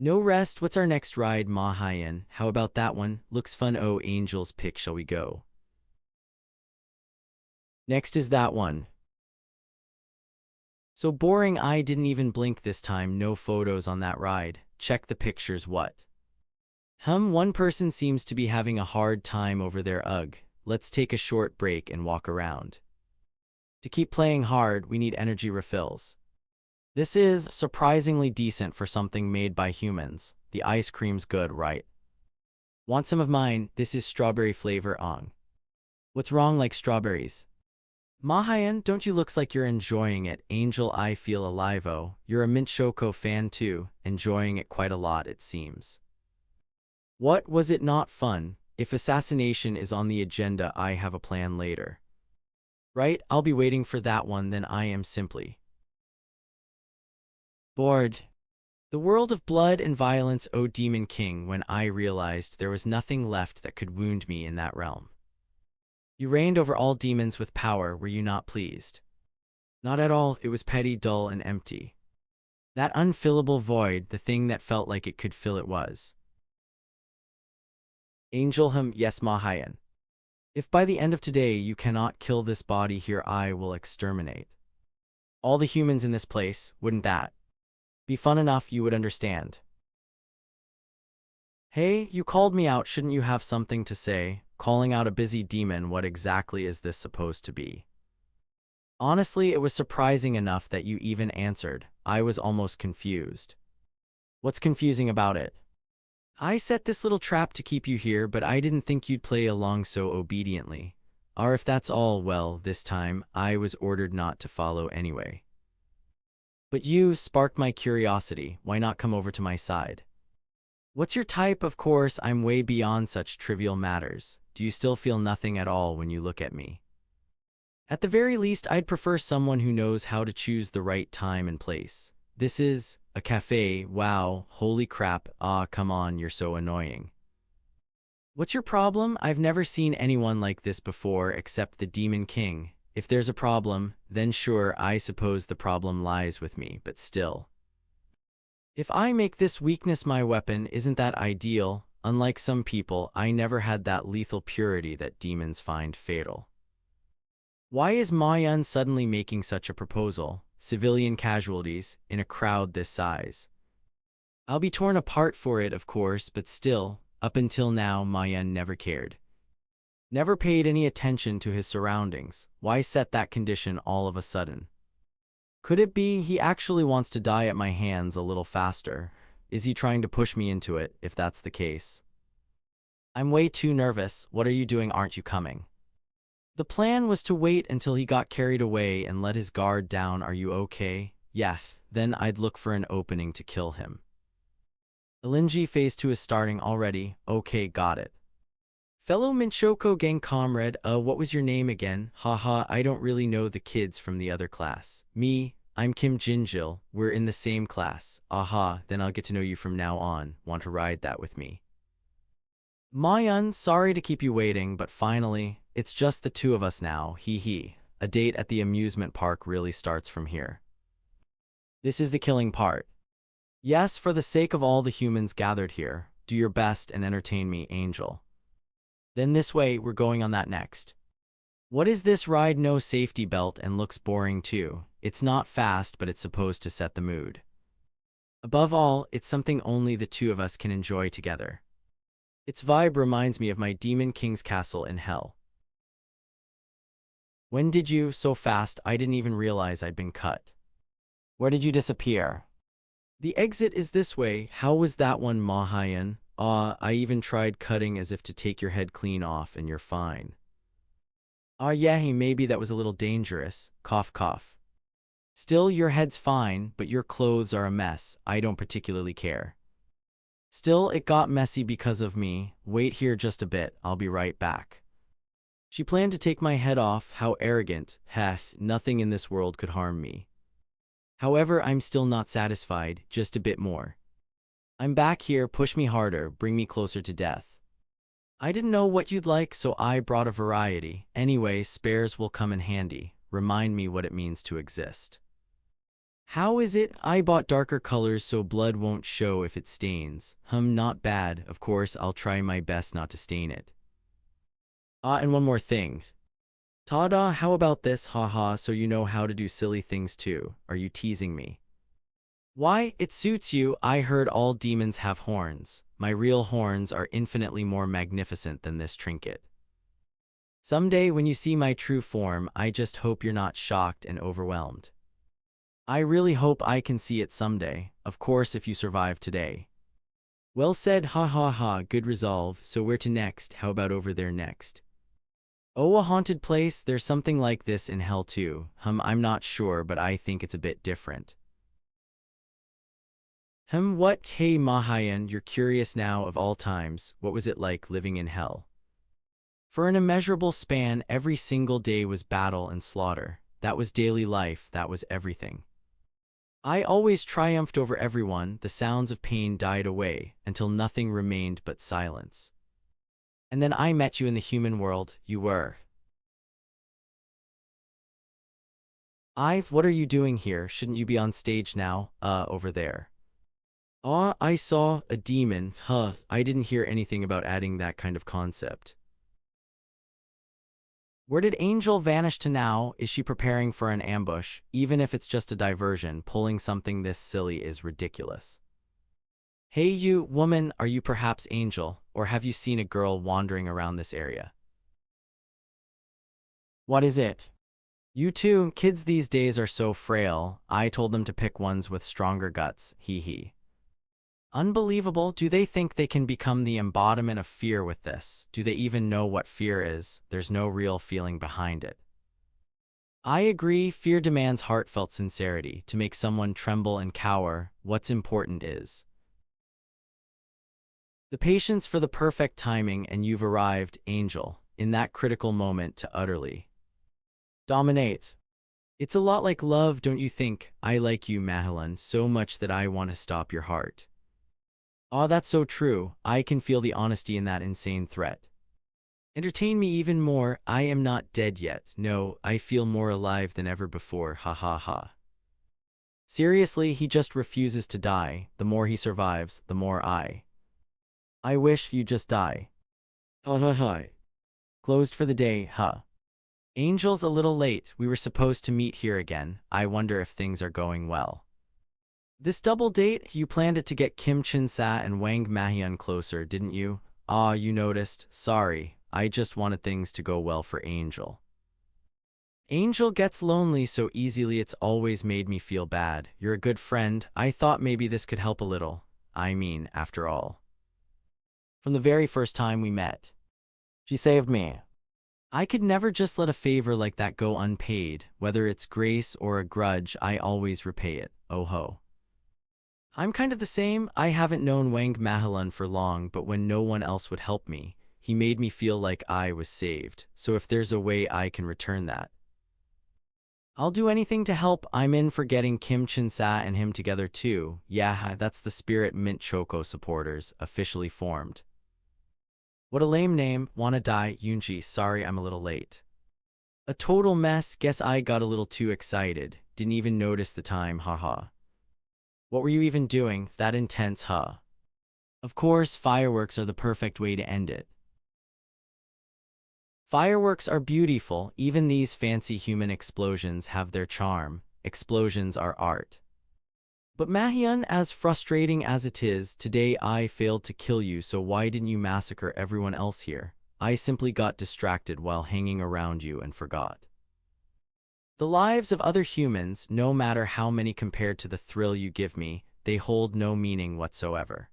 No rest, what's our next ride? Mahayan, how about that one? Looks fun. Oh, Angel's pick, shall we go? Next is that one. So boring, I didn't even blink this time, no photos on that ride. Check the pictures, what? One person seems to be having a hard time over there. Ugh, let's take a short break and walk around. To keep playing hard, we need energy refills. This is surprisingly decent for something made by humans. The ice cream's good, right? Want some of mine? This is strawberry flavor. What's wrong, like strawberries? Mahayan, don't you looks like you're enjoying it? Angel, I feel alive. Oh, you're a Mint Choco fan too, enjoying it quite a lot it seems. What, was it not fun? If assassination is on the agenda, I have a plan later. Right, I'll be waiting for that one, then I am simply bored. The world of blood and violence, oh Demon King, when I realized there was nothing left that could wound me in that realm. You reigned over all demons with power, were you not pleased? Not at all, it was petty, dull, and empty. That unfillable void, the thing that felt like it could fill it was. Angel, yes Mahayan. If by the end of today you cannot kill this body here, I will exterminate all the humans in this place. Wouldn't that be fun enough? You would understand. Hey, you called me out, shouldn't you have something to say? Calling out a busy demon, what exactly is this supposed to be? Honestly, it was surprising enough that you even answered. I was almost confused. What's confusing about it? I set this little trap to keep you here, but I didn't think you'd play along so obediently. Or if that's all, well, this time, I was ordered not to follow anyway. But you sparked my curiosity, why not come over to my side? What's your type? Of course, I'm way beyond such trivial matters. Do you still feel nothing at all when you look at me? At the very least, I'd prefer someone who knows how to choose the right time and place. This is a cafe, wow, holy crap, come on, you're so annoying. What's your problem? I've never seen anyone like this before except the Demon King. If there's a problem, then sure, I suppose the problem lies with me, but still. If I make this weakness my weapon, isn't that ideal? Unlike some people, I never had that lethal purity that demons find fatal. Why is Mayan suddenly making such a proposal? Civilian casualties, in a crowd this size. I'll be torn apart for it, of course, but still, up until now, Mayan never cared. Never paid any attention to his surroundings. Why set that condition all of a sudden? Could it be he actually wants to die at my hands a little faster? Is he trying to push me into it, if that's the case? I'm way too nervous. What are you doing? Aren't you coming? The plan was to wait until he got carried away and let his guard down. Are you okay? Yes, then I'd look for an opening to kill him. Elinji, phase 2 is starting already. Okay, got it. Fellow Minchoko gang comrade, what was your name again? Haha, I don't really know the kids from the other class. Me, I'm Kim Jinjil, we're in the same class. Aha, then I'll get to know you from now on. Want to ride that with me? Mayan, sorry to keep you waiting, but finally, it's just the two of us now, hee hee. A date at the amusement park really starts from here. This is the killing part. Yes, for the sake of all the humans gathered here, do your best and entertain me, Angel. Then this way, we're going on that next. What is this ride? No safety belt and looks boring too. It's not fast, but it's supposed to set the mood. Above all, it's something only the two of us can enjoy together. Its vibe reminds me of my Demon King's castle in hell. When did you? So fast, I didn't even realize I'd been cut. Where did you disappear? The exit is this way. How was that one, Mahayan? I even tried cutting as if to take your head clean off and you're fine. Yeah, maybe that was a little dangerous. Cough, cough. Still, your head's fine, but your clothes are a mess. I don't particularly care. Still, it got messy because of me. Wait here just a bit, I'll be right back. She planned to take my head off. How arrogant. Hess, nothing in this world could harm me. However, I'm still not satisfied, just a bit more. I'm back here, push me harder, bring me closer to death. I didn't know what you'd like, so I brought a variety. Anyway, spares will come in handy. Remind me what it means to exist. How is it? I bought darker colors so blood won't show if it stains. Not bad. Of course, I'll try my best not to stain it. And one more thing. Ta-da, how about this? Haha, so you know how to do silly things too. Are you teasing me? Why, it suits you. I heard all demons have horns. My real horns are infinitely more magnificent than this trinket. Someday when you see my true form, I just hope you're not shocked and overwhelmed. I really hope I can see it someday, of course if you survive today. Well said, ha ha ha, good resolve. So where to next? How about over there next? Oh, a haunted place? There's something like this in hell too. I'm not sure, but I think it's a bit different. What? Hey Mahayan, you're curious now. Of all times, what was it like living in hell? For an immeasurable span, every single day was battle and slaughter. That was daily life, that was everything. I always triumphed over everyone. The sounds of pain died away, until nothing remained but silence. And then I met you in the human world. You were. Eyes, what are you doing here? Shouldn't you be on stage now? Over there. I saw a demon. I didn't hear anything about adding that kind of concept. Where did Angel vanish to now? Is she preparing for an ambush? Even if it's just a diversion, pulling something this silly is ridiculous. Hey you, woman, are you perhaps Angel, or have you seen a girl wandering around this area? What is it? You too, kids these days are so frail. I told them to pick ones with stronger guts, hee hee. Unbelievable. Do they think they can become the embodiment of fear with this? Do they even know what fear is? There's no real feeling behind it. I agree, fear demands heartfelt sincerity. To make someone tremble and cower, what's important is the patience for the perfect timing, and you've arrived, Angel, in that critical moment to utterly dominate. It's a lot like love, don't you think? I like you, Mahalan, so much that I want to stop your heart. That's so true. I can feel the honesty in that insane threat. Entertain me even more. I am not dead yet. No, I feel more alive than ever before. Ha ha ha. Seriously, he just refuses to die. The more he survives, the more I wish you just die. Ha ha ha. Closed for the day, huh? Angel's a little late. We were supposed to meet here again. I wonder if things are going well. This double date, you planned it to get Kim Chin-sa and Wang Mahyun closer, didn't you? You noticed. Sorry, I just wanted things to go well for Angel. Angel gets lonely so easily, it's always made me feel bad. You're a good friend. I thought maybe this could help a little. I mean, after all. From the very first time we met, she saved me. I could never just let a favor like that go unpaid. Whether it's grace or a grudge, I always repay it. Oh ho. I'm kind of the same. I haven't known Wang Mahalan for long, but when no one else would help me, he made me feel like I was saved. So if there's a way I can return that, I'll do anything to help. I'm in for getting Kim Chin-sa and him together too. Yeah, that's the Spirit Mint Choco supporters, officially formed. What a lame name. Wanna die, Yoonji. Sorry I'm a little late. A total mess. Guess I got a little too excited. Didn't even notice the time, haha. What were you even doing? That intense, huh? Of course, fireworks are the perfect way to end it. Fireworks are beautiful. Even these fancy human explosions have their charm. Explosions are art. But Mahyun, as frustrating as it is, today I failed to kill you, so why didn't you massacre everyone else here? I simply got distracted while hanging around you and forgot. The lives of other humans, no matter how many compared to the thrill you give me, they hold no meaning whatsoever.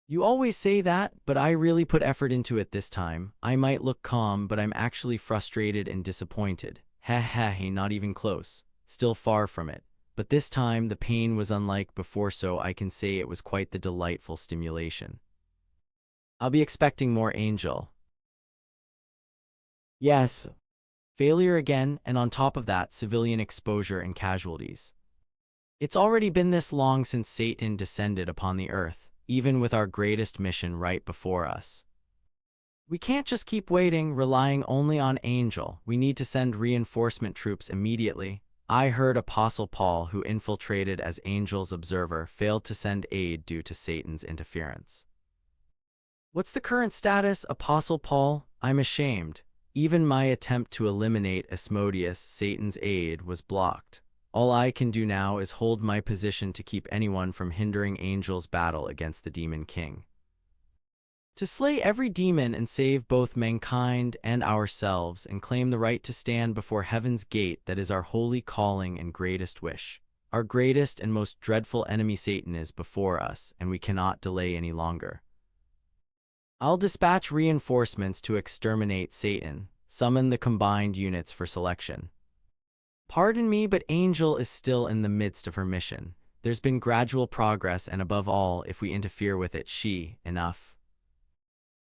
You always say that, but I really put effort into it this time. I might look calm, but I'm actually frustrated and disappointed. Heh heh, not even close. Still far from it. But this time, the pain was unlike before, so I can say it was quite the delightful stimulation. I'll be expecting more, Angel. Yes. Failure again, and on top of that, civilian exposure and casualties. It's already been this long since Satan descended upon the earth, even with our greatest mission right before us. We can't just keep waiting, relying only on Angel. We need to send reinforcement troops immediately. I heard Apostle Paul, who infiltrated as Angel's observer, failed to send aid due to Satan's interference. What's the current status, Apostle Paul? I'm ashamed. Even my attempt to eliminate Asmodeus, Satan's aid, was blocked. All I can do now is hold my position to keep anyone from hindering Angel's battle against the Demon King. To slay every demon and save both mankind and ourselves and claim the right to stand before heaven's gate, that is our holy calling and greatest wish. Our greatest and most dreadful enemy Satan is before us, and we cannot delay any longer. I'll dispatch reinforcements to exterminate Satan, summon the combined units for selection. Pardon me, but Angel is still in the midst of her mission. There's been gradual progress, and above all, if we interfere with it, enough.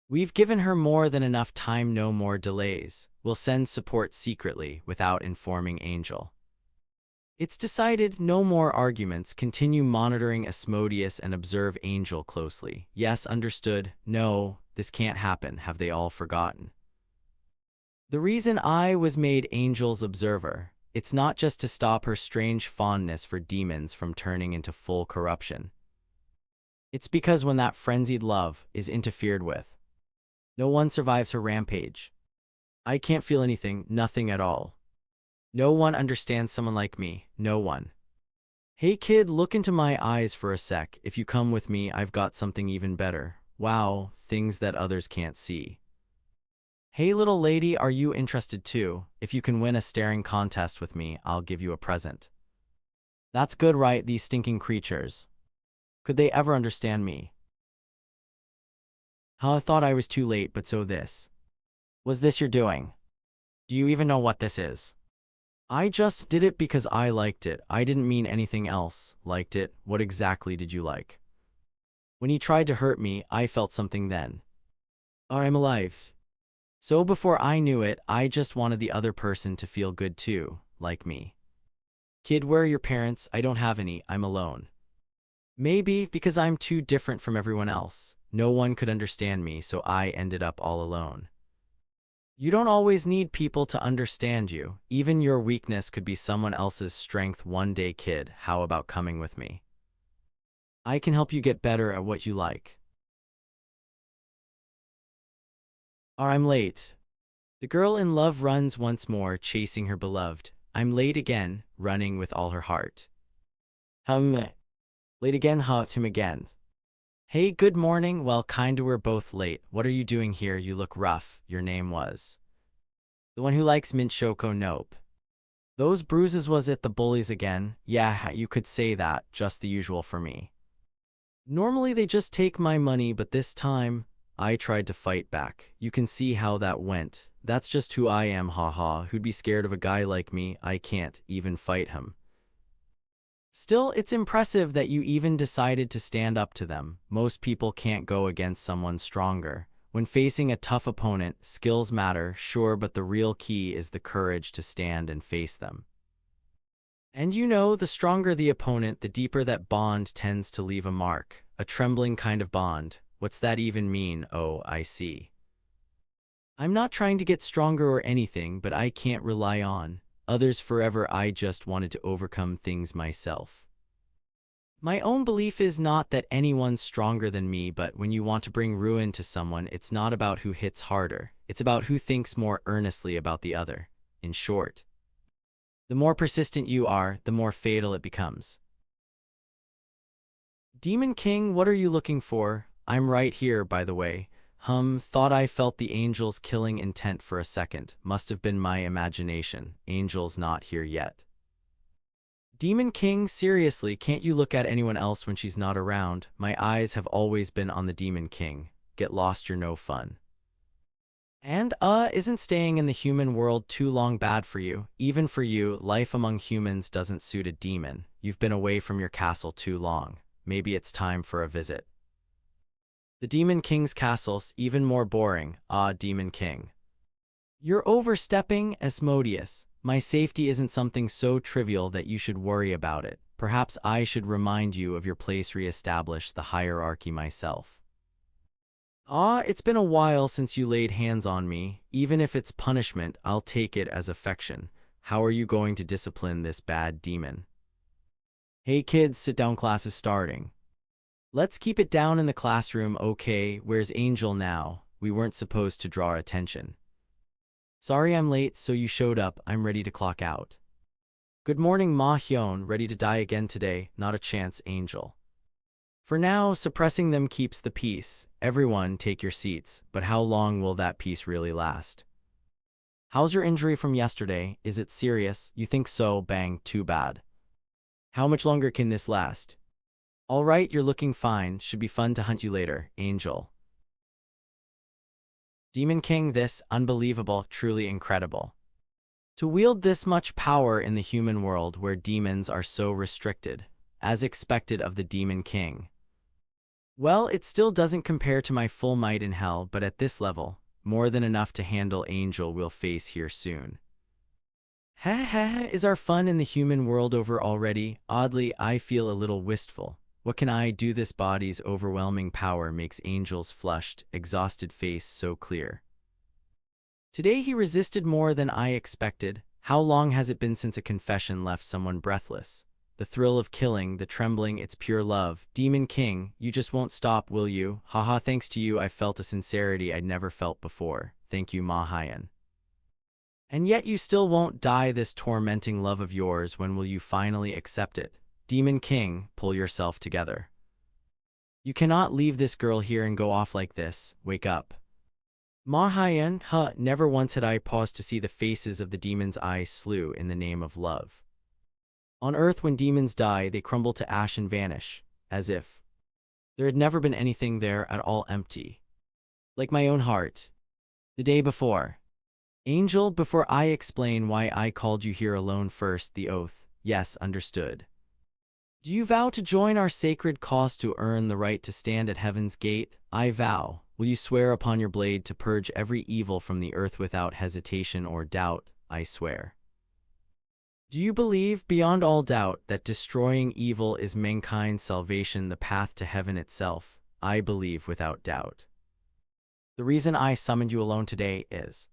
We've given her more than enough time, no more delays. We'll send support secretly, without informing Angel. It's decided, no more arguments. Continue monitoring Asmodeus and observe Angel closely. Yes, understood. No, this can't happen. Have they all forgotten? The reason I was made Angel's observer, it's not just to stop her strange fondness for demons from turning into full corruption. It's because when that frenzied love is interfered with, no one survives her rampage. I can't feel anything, nothing at all. No one understands someone like me, no one. Hey kid, look into my eyes for a sec. If you come with me, I've got something even better. Wow, things that others can't see. Hey little lady, are you interested too? If you can win a staring contest with me, I'll give you a present. That's good, right? These stinking creatures. Could they ever understand me? Huh, I thought I was too late, but so this. Was this your doing? Do you even know what this is? I just did it because I liked it. I didn't mean anything else. Liked it? What exactly did you like? When he tried to hurt me, I felt something then. I'm alive. So before I knew it, I just wanted the other person to feel good too, like me. Kid, where are your parents? I don't have any, I'm alone. Maybe because I'm too different from everyone else. No one could understand me, so I ended up all alone. You don't always need people to understand you. Even your weakness could be someone else's strength one day, kid. How about coming with me? I can help you get better at what you like. I'm late. The girl in love runs once more, chasing her beloved. I'm late again, running with all her heart. Late again, him again. Hey, good morning. Well, kinda we're both late. What are you doing here? You look rough. Your name was? The one who likes mint choco? Nope. Those bruises, was it the bullies again? Yeah, you could say that. Just the usual for me. Normally they just take my money, but this time, I tried to fight back. You can see how that went. That's just who I am, haha. Who'd be scared of a guy like me? I can't even fight him. Still, it's impressive that you even decided to stand up to them. Most people can't go against someone stronger. When facing a tough opponent, skills matter, sure, but the real key is the courage to stand and face them. And you know, the stronger the opponent, the deeper that bond tends to leave a mark. A trembling kind of bond. What's that even mean? Oh, I see. I'm not trying to get stronger or anything, but I can't rely on others forever. I just wanted to overcome things myself. My own belief is not that anyone's stronger than me, but when you want to bring ruin to someone, it's not about who hits harder. It's about who thinks more earnestly about the other. In short, the more persistent you are, the more fatal it becomes. Demon King, what are you looking for? I'm right here, by the way. Thought I felt the angel's killing intent for a second. Must have been my imagination. Angel's not here yet. Demon King, seriously, can't you look at anyone else when she's not around? My eyes have always been on the Demon King. Get lost, you're no fun. And, isn't staying in the human world too long bad for you? Even for you, life among humans doesn't suit a demon. You've been away from your castle too long. Maybe it's time for a visit. The Demon King's castle's even more boring. Demon King. You're overstepping, Asmodeus. My safety isn't something so trivial that you should worry about it. Perhaps I should remind you of your place, re-establish the hierarchy myself. It's been a while since you laid hands on me. Even if it's punishment, I'll take it as affection. How are you going to discipline this bad demon? Hey kids, sit down, class is starting. Let's keep it down in the classroom, okay? Where's Angel now? We weren't supposed to draw attention. Sorry I'm late, so you showed up. I'm ready to clock out. Good morning, Ma Hyun. Ready to die again today? Not a chance, Angel. For now, suppressing them keeps the peace. Everyone, take your seats. But how long will that peace really last? How's your injury from yesterday? Is it serious? You think so? Bang, too bad. How much longer can this last? All right, you're looking fine. Should be fun to hunt you later, Angel. Demon King, this unbelievable, truly incredible. To wield this much power in the human world where demons are so restricted, as expected of the Demon King. Well, it still doesn't compare to my full might in hell, but at this level, more than enough to handle Angel we'll face here soon. Is our fun in the human world over already? Oddly, I feel a little wistful. What can I do? This body's overwhelming power makes Angel's flushed, exhausted face so clear. Today he resisted more than I expected. How long has it been since a confession left someone breathless? The thrill of killing, the trembling, it's pure love. Demon King, you just won't stop, will you? Haha, thanks to you I felt a sincerity I'd never felt before. Thank you, Ma Hyun. And yet you still won't die. This tormenting love of yours, when will you finally accept it? Demon King, pull yourself together. You cannot leave this girl here and go off like this. Wake up. Ma Hyun, never once had I paused to see the faces of the demons I slew in the name of love. On earth, when demons die, they crumble to ash and vanish, as if there had never been anything there at all, empty. Like my own heart. The day before. Angel, before I explain why I called you here alone, first, the oath. Yes, understood. Do you vow to join our sacred cause to earn the right to stand at heaven's gate? I vow. Will you swear upon your blade to purge every evil from the earth without hesitation or doubt? I swear. Do you believe, beyond all doubt, that destroying evil is mankind's salvation, the path to heaven itself? I believe without doubt. The reason I summoned you alone today is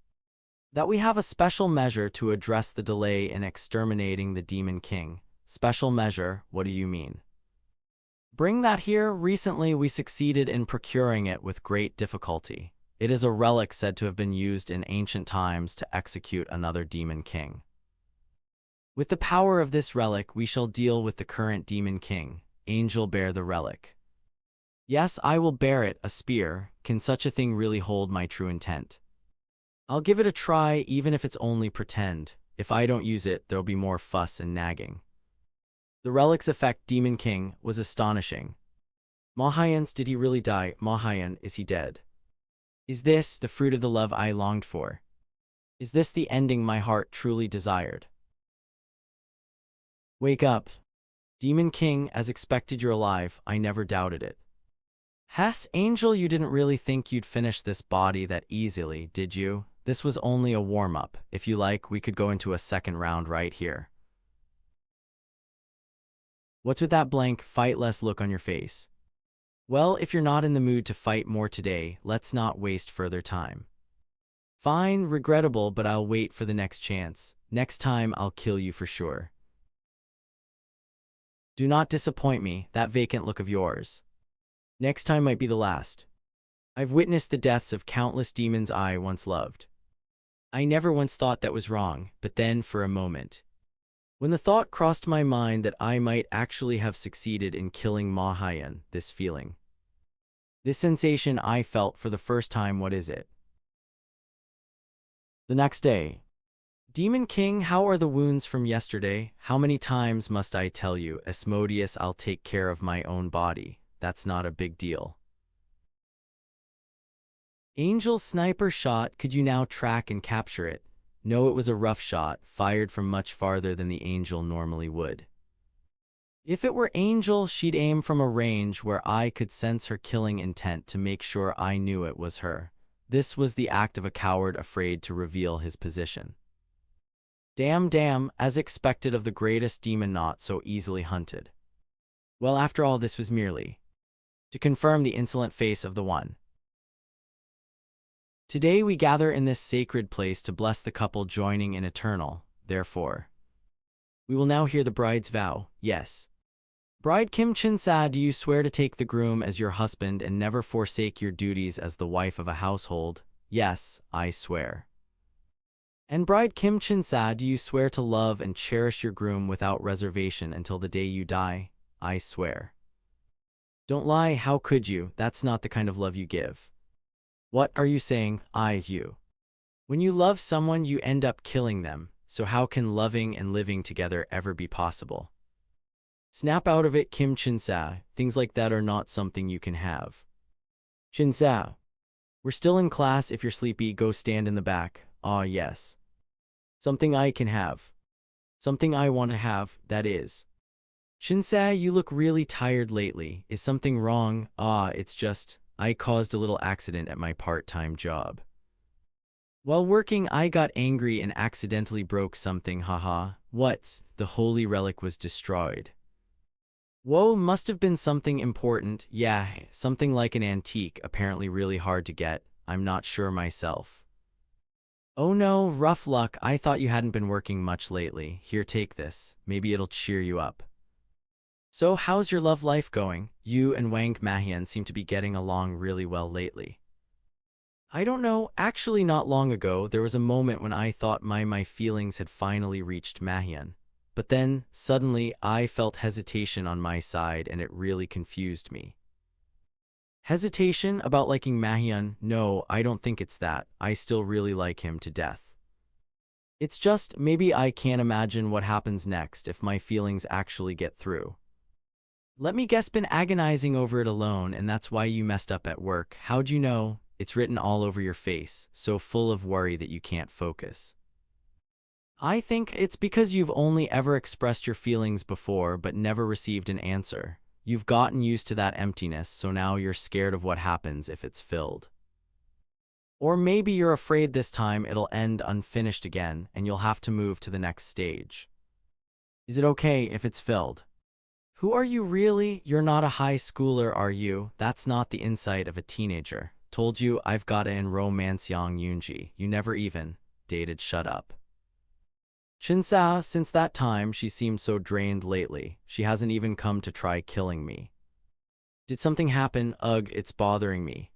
that we have a special measure to address the delay in exterminating the Demon King. Special measure, what do you mean? Bring that here. Recently we succeeded in procuring it with great difficulty. It is a relic said to have been used in ancient times to execute another Demon King. With the power of this relic, we shall deal with the current Demon King. Angel, bear the relic. Yes, I will bear it, a spear. Can such a thing really hold my true intent? I'll give it a try, even if it's only pretend. If I don't use it, there'll be more fuss and nagging. The relic's effect, Demon King, was astonishing. Ma Hyun's, did he really die? Ma Hyun, is he dead? Is this the fruit of the love I longed for? Is this the ending my heart truly desired? Wake up. Demon King, as expected, you're alive. I never doubted it. Angel, you didn't really think you'd finish this body that easily, did you? This was only a warm-up. If you like, we could go into a second round right here. What's with that blank, fightless look on your face? Well, if you're not in the mood to fight more today, let's not waste further time. Fine, regrettable, but I'll wait for the next chance. Next time, I'll kill you for sure. Do not disappoint me, that vacant look of yours. Next time might be the last. I've witnessed the deaths of countless demons I once loved. I never once thought that was wrong, but then for a moment, when the thought crossed my mind that I might actually have succeeded in killing Ma Hyun, this This sensation I felt for the first time, what is it? The next day. Demon King, how are the wounds from yesterday? How many times must I tell you, Asmodeus, I'll take care of my own body. That's not a big deal. Angel's sniper shot, could you now track and capture it? No, it was a rough shot, fired from much farther than the Angel normally would. If it were Angel, she'd aim from a range where I could sense her killing intent to make sure I knew it was her. This was the act of a coward afraid to reveal his position. Damn, as expected of the greatest demon not so easily hunted. Well, after all, this was merely to confirm the insolent face of the one. Today we gather in this sacred place to bless the couple joining in eternal, therefore. We will now hear the bride's vow, yes. Bride Kim Chin-sa, do you swear to take the groom as your husband and never forsake your duties as the wife of a household? Yes, I swear. And Bride Kim Chin-sa, do you swear to love and cherish your groom without reservation until the day you die? I swear. Don't lie, how could you? That's not the kind of love you give. What are you saying? You. When you love someone, you end up killing them, so how can loving and living together ever be possible? Snap out of it, Kim Chin-sa, things like that are not something you can have. Chin-sa. We're still in class, if you're sleepy, go stand in the back. Yes. Something I can have. Something I want to have, that is. Chin-sa, you look really tired lately. Is something wrong? It's just, I caused a little accident at my part-time job. While working, I got angry and accidentally broke something, haha. What? The holy relic was destroyed. Whoa, must have been something important. Yeah, something like an antique, apparently really hard to get. I'm not sure myself. Oh no, rough luck. I thought you hadn't been working much lately. Here, take this. Maybe it'll cheer you up. So, how's your love life going? You and Wang Mahian seem to be getting along really well lately. I don't know. Actually, not long ago, there was a moment when I thought my feelings had finally reached Mahian. But then, suddenly, I felt hesitation on my side and it really confused me. Hesitation about liking Mahian? No, I don't think it's that. I still really like him to death. It's just, maybe I can't imagine what happens next if my feelings actually get through. Let me guess, been agonizing over it alone, and that's why you messed up at work. How'd you know? It's written all over your face, so full of worry that you can't focus. I think it's because you've only ever expressed your feelings before but never received an answer. You've gotten used to that emptiness, so now you're scared of what happens if it's filled. Or maybe you're afraid this time it'll end unfinished again and you'll have to move to the next stage. Is it okay if it's filled? Who are you really? You're not a high schooler, are you? That's not the insight of a teenager. Told you I've gotta enroll Mansyong Yoonji. You never even dated. Shut up. Chin-sa, since that time, she seemed so drained lately. She hasn't even come to try killing me. Did something happen? Ugh, it's bothering me.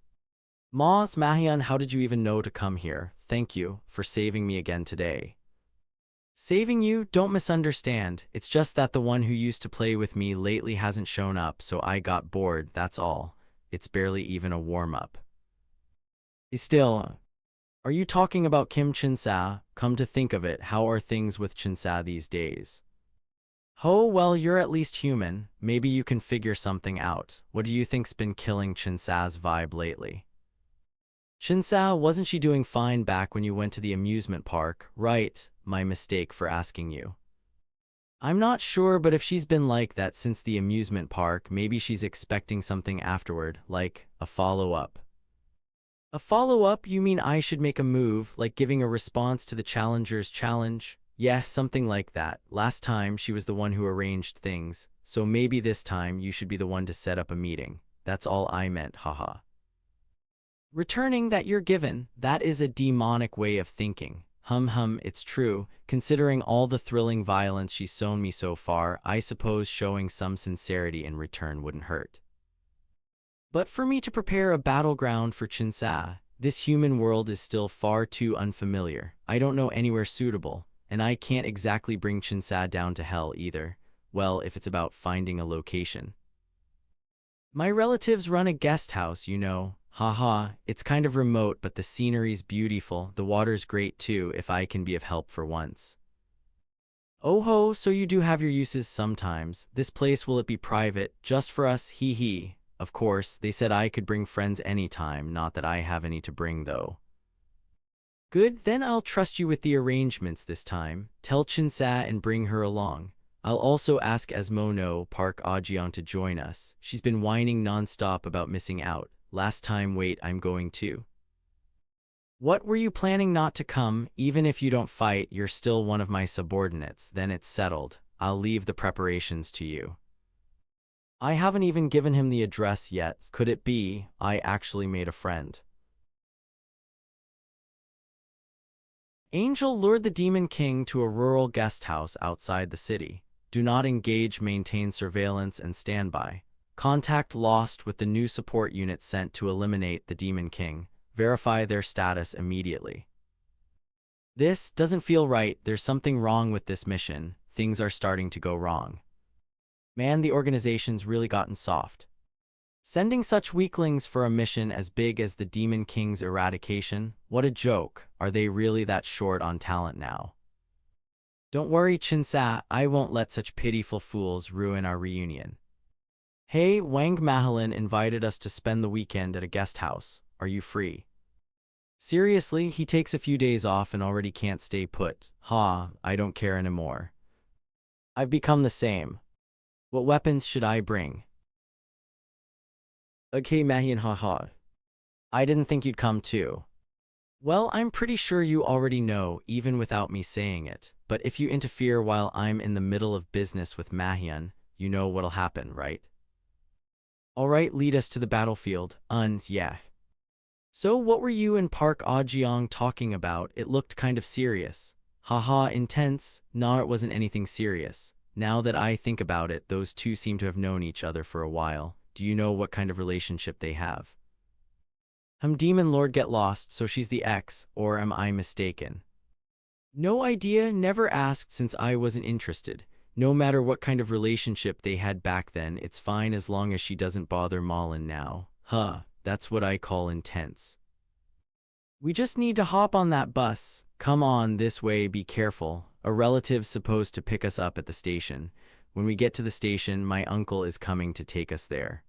Ma's Mahian, how did you even know to come here? Thank you for saving me again today. Saving you? Don't misunderstand. It's just that the one who used to play with me lately hasn't shown up, so I got bored, that's all. It's barely even a warm-up. Still, are you talking about Kim Chin-sa? Come to think of it, how are things with Chin-sa these days? Oh, well, you're at least human. Maybe you can figure something out. What do you think's been killing Chin-sa's vibe lately? Chin-sa, wasn't she doing fine back when you went to the amusement park? Right, my mistake for asking you. I'm not sure, but if she's been like that since the amusement park, maybe she's expecting something afterward, like a follow-up. A follow-up? You mean I should make a move, like giving a response to the challenger's challenge? Yeah, something like that. Last time, she was the one who arranged things, so maybe this time you should be the one to set up a meeting. That's all I meant, haha. Returning that you're given, that is a demonic way of thinking. It's true. Considering all the thrilling violence she's shown me so far, I suppose showing some sincerity in return wouldn't hurt. But for me to prepare a battleground for Chin-sa, this human world is still far too unfamiliar. I don't know anywhere suitable, and I can't exactly bring Chin-sa down to hell either. Well, if it's about finding a location. My relatives run a guest house, you know. Haha, it's kind of remote, but the scenery's beautiful. The water's great too, if I can be of help for once. Oh ho, so you do have your uses sometimes. This place, will it be private, just for us? Hee hee. Of course, they said I could bring friends anytime, not that I have any to bring though. Good, then I'll trust you with the arrangements this time. Tell Chinsa and bring her along. I'll also ask Asmono Park Ajian to join us. She's been whining non-stop about missing out. Last time, wait, I'm going too. What, were you planning not to come? Even if you don't fight, you're still one of my subordinates. Then it's settled. I'll leave the preparations to you. I haven't even given him the address yet. Could it be I actually made a friend? Angel lured the Demon King to a rural guest house outside the city. Do not engage, maintain surveillance and standby. Contact lost with the new support unit sent to eliminate the Demon King. Verify their status immediately. This doesn't feel right. There's something wrong with this mission. Things are starting to go wrong. Man, the organization's really gotten soft. Sending such weaklings for a mission as big as the Demon King's eradication? What a joke. Are they really that short on talent now? Don't worry, Chinsa, I won't let such pitiful fools ruin our reunion. Hey, Wang Mahalan invited us to spend the weekend at a guest house. Are you free? Seriously, he takes a few days off and already can't stay put. I don't care anymore. I've become the same. What weapons should I bring? Okay, Mahian, I didn't think you'd come too. Well, I'm pretty sure you already know, even without me saying it. But if you interfere while I'm in the middle of business with Mahian, you know what'll happen, right? Alright, lead us to the battlefield. Yeah. So what were you and Park Ah-jeong talking about? It looked kind of serious. Intense? Nah, it wasn't anything serious. Now that I think about it, those two seem to have known each other for a while. Do you know what kind of relationship they have? Demon Lord get lost, so she's the ex, or am I mistaken? No idea, never asked since I wasn't interested. No matter what kind of relationship they had back then, it's fine as long as she doesn't bother Malin now. That's what I call intense. We just need to hop on that bus. Come on, this way, be careful. A relative's supposed to pick us up at the station. When we get to the station, my uncle is coming to take us there.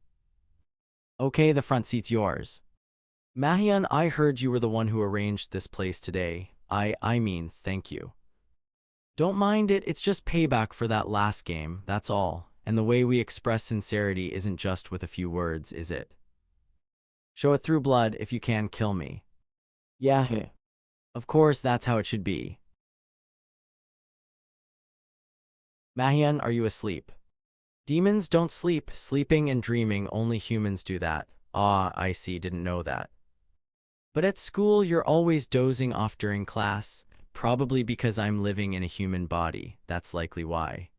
Okay, the front seat's yours. Mahian, I heard you were the one who arranged this place today. I mean, thank you. Don't mind it, it's just payback for that last game, that's all. And the way we express sincerity isn't just with a few words, is it? Show it through blood. If you can, kill me. Yeah. Of course, that's how it should be. Mahian, are you asleep? Demons don't sleep. Sleeping and dreaming, only humans do that. I see, didn't know that. But at school, you're always dozing off during class. Probably because I'm living in a human body. That's likely why.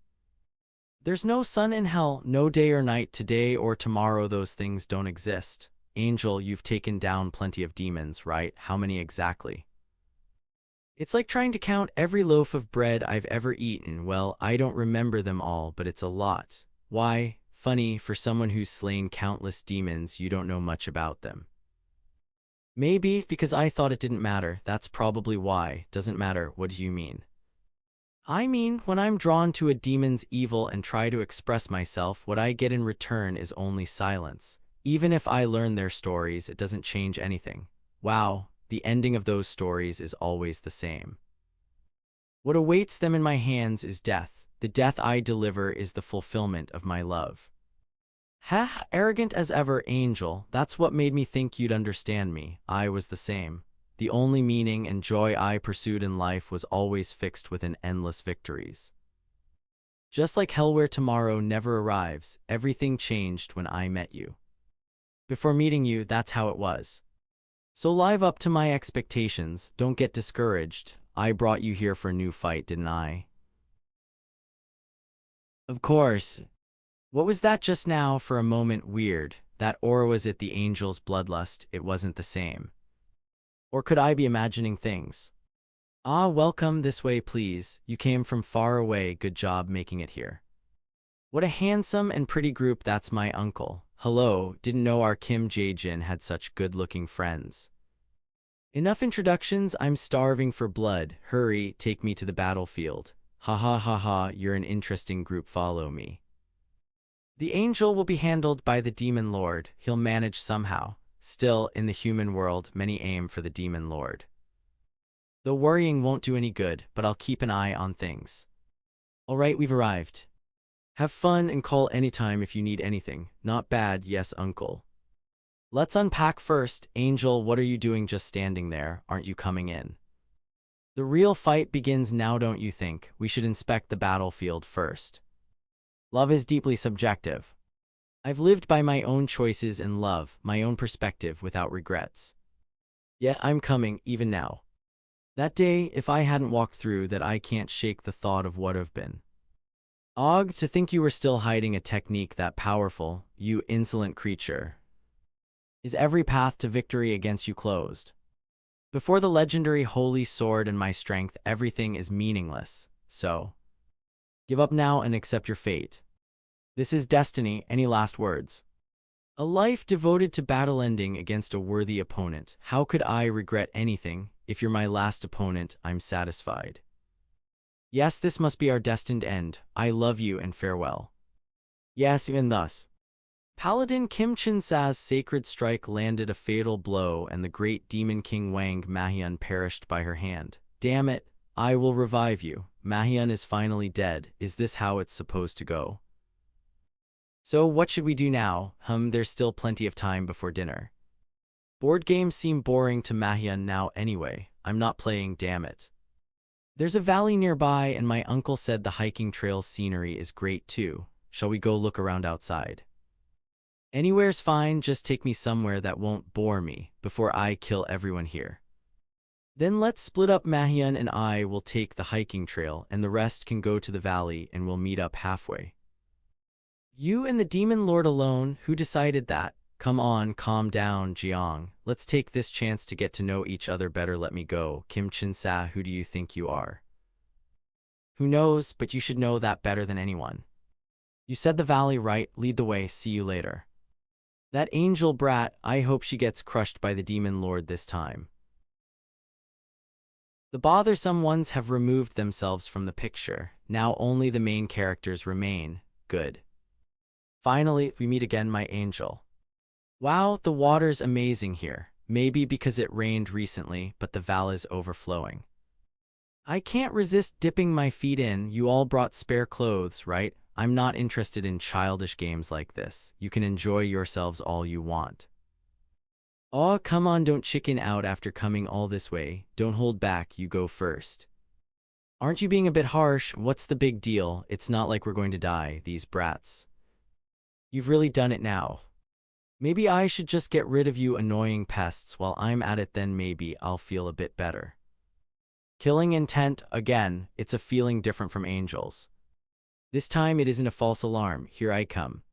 There's no sun in hell, no day or night, today or tomorrow. Those things don't exist. Angel, you've taken down plenty of demons, right? How many exactly? It's like trying to count every loaf of bread I've ever eaten. Well, I don't remember them all, but it's a lot. Why? Funny, for someone who's slain countless demons, you don't know much about them. Maybe because I thought it didn't matter. That's probably why. Doesn't matter. What do you mean? I mean, when I'm drawn to a demon's evil and try to express myself, what I get in return is only silence. Even if I learn their stories, it doesn't change anything. Wow, the ending of those stories is always the same. What awaits them in my hands is death. The death I deliver is the fulfillment of my love. Arrogant as ever, Angel. That's what made me think you'd understand me. I was the same. The only meaning and joy I pursued in life was always fixed within endless victories. Just like hell where tomorrow never arrives, everything changed when I met you. Before meeting you, that's how it was. So live up to my expectations, don't get discouraged. I brought you here for a new fight, didn't I? Of course. What was that just now? For a moment, weird. That, or was it the angel's bloodlust? It wasn't the same. Or could I be imagining things? Welcome this way, please. You came from far away. Good job making it here. What a handsome and pretty group. That's my uncle. Hello, didn't know our Kim Jae-jin had such good-looking friends. Enough introductions, I'm starving for blood. Hurry, take me to the battlefield. Ha ha ha ha, you're an interesting group, follow me. The angel will be handled by the demon lord, he'll manage somehow. Still, in the human world, many aim for the demon lord. Though worrying won't do any good, but I'll keep an eye on things. Alright, we've arrived. Have fun and call anytime if you need anything. Not bad, yes uncle. Let's unpack first. Angel, what are you doing just standing there? Aren't you coming in? The real fight begins now, don't you think? We should inspect the battlefield first. Love is deeply subjective. I've lived by my own choices in love, my own perspective without regrets. Yes, I'm coming, even now. That day, if I hadn't walked through that, I can't shake the thought of what have been. Og, to think you were still hiding a technique that powerful, you insolent creature. Is every path to victory against you closed? Before the legendary holy sword and my strength, everything is meaningless, so give up now and accept your fate. This is destiny. Any last words? A life devoted to battle ending against a worthy opponent. How could I regret anything? If you're my last opponent, I'm satisfied. Yes, this must be our destined end. I love you and farewell. Yes, even thus. Paladin Kim Chin-sa's sacred strike landed a fatal blow, and the great demon king Wang Mahyun perished by her hand. Damn it, I will revive you. Mahyun is finally dead. Is this how it's supposed to go? So what should we do now? There's still plenty of time before dinner. Board games seem boring to Mahyun now anyway. I'm not playing, damn it. There's a valley nearby, and my uncle said the hiking trail's scenery is great too. Shall we go look around outside? Anywhere's fine, just take me somewhere that won't bore me before I kill everyone here. Then let's split up. Mahyun and I will take the hiking trail, and the rest can go to the valley, and we'll meet up halfway. You and the demon lord alone? Who decided that? Come on, calm down, Jiang. Let's take this chance to get to know each other better. Let me go. Kim Chin-sa, who do you think you are? Who knows, but you should know that better than anyone. You said the valley, right? Lead the way. See you later. That angel brat, I hope she gets crushed by the demon lord this time. The bothersome ones have removed themselves from the picture. Now only the main characters remain. Good. Finally, we meet again, my angel. Wow, the water's amazing here. Maybe because it rained recently, but the valley's overflowing. I can't resist dipping my feet in. You all brought spare clothes, right? I'm not interested in childish games like this. You can enjoy yourselves all you want. Aw, come on, don't chicken out after coming all this way. Don't hold back, you go first. Aren't you being a bit harsh? What's the big deal? It's not like we're going to die, these brats. You've really done it now. Maybe I should just get rid of you annoying pests while I'm at it, then maybe I'll feel a bit better. Killing intent, again, it's a feeling different from angels. This time it isn't a false alarm. Here I come.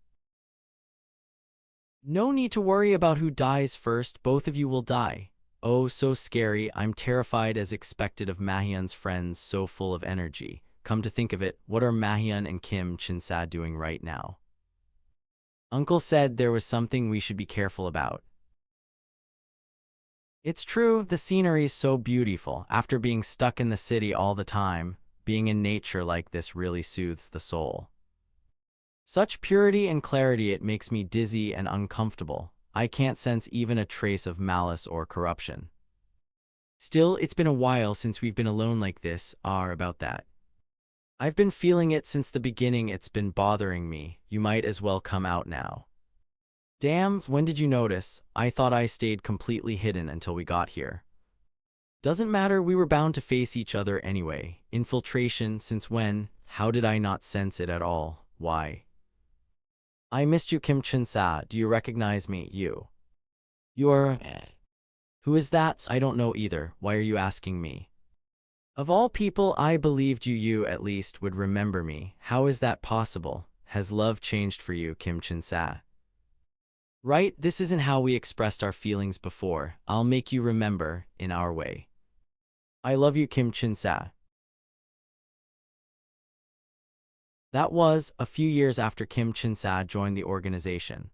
No need to worry about who dies first. Both of you will die. Oh, so scary. I'm terrified as expected of Mahyun's friends, so full of energy. Come to think of it, what are Mahyun and Kim Chin-sa doing right now? Uncle said there was something we should be careful about. It's true, the scenery's so beautiful. After being stuck in the city all the time, being in nature like this really soothes the soul. Such purity and clarity, it makes me dizzy and uncomfortable. I can't sense even a trace of malice or corruption. Still, it's been a while since we've been alone like this. About that. I've been feeling it since the beginning. It's been bothering me. You might as well come out now. Damn, when did you notice? I thought I stayed completely hidden until we got here. Doesn't matter, we were bound to face each other anyway. Infiltration, since when? How did I not sense it at all? Why? I missed you, Kim Chin-sa. Do you recognize me? You're... Who is that? I don't know either. Why are you asking me? Of all people, I believed you at least would remember me. How is that possible? Has love changed for you, Kim Chin-sa? Right, this isn't how we expressed our feelings before. I'll make you remember, in our way. I love you, Kim Chin-sa. That was a few years after Kim Chin-sa joined the organization.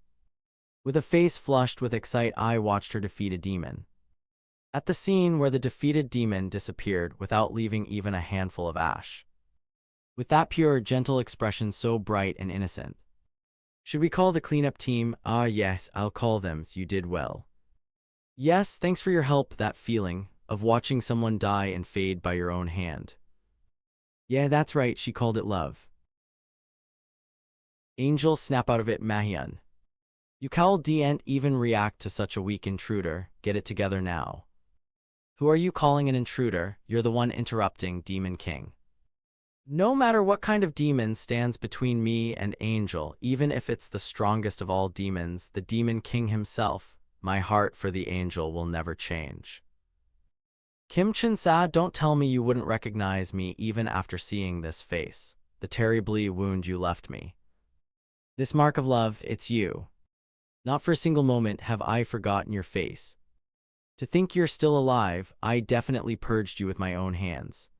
With a face flushed with excite, I watched her defeat a demon. At the scene where the defeated demon disappeared without leaving even a handful of ash. With that pure, gentle expression so bright and innocent. Should we call the cleanup team? Ah, yes, I'll call them. So you did well. Yes, thanks for your help. That feeling of watching someone die and fade by your own hand. Yeah, that's right, she called it love. Angel, snap out of it, Mahyan. You can't even react to such a weak intruder. Get it together now. Who are you calling an intruder? You're the one interrupting, Demon King. No matter what kind of demon stands between me and Angel, even if it's the strongest of all demons, the Demon King himself, my heart for the Angel will never change. Kim Chin-sa, don't tell me you wouldn't recognize me even after seeing this face, the terribly wound you left me. This mark of love, it's you. Not for a single moment have I forgotten your face. To think you're still alive, I definitely purged you with my own hands.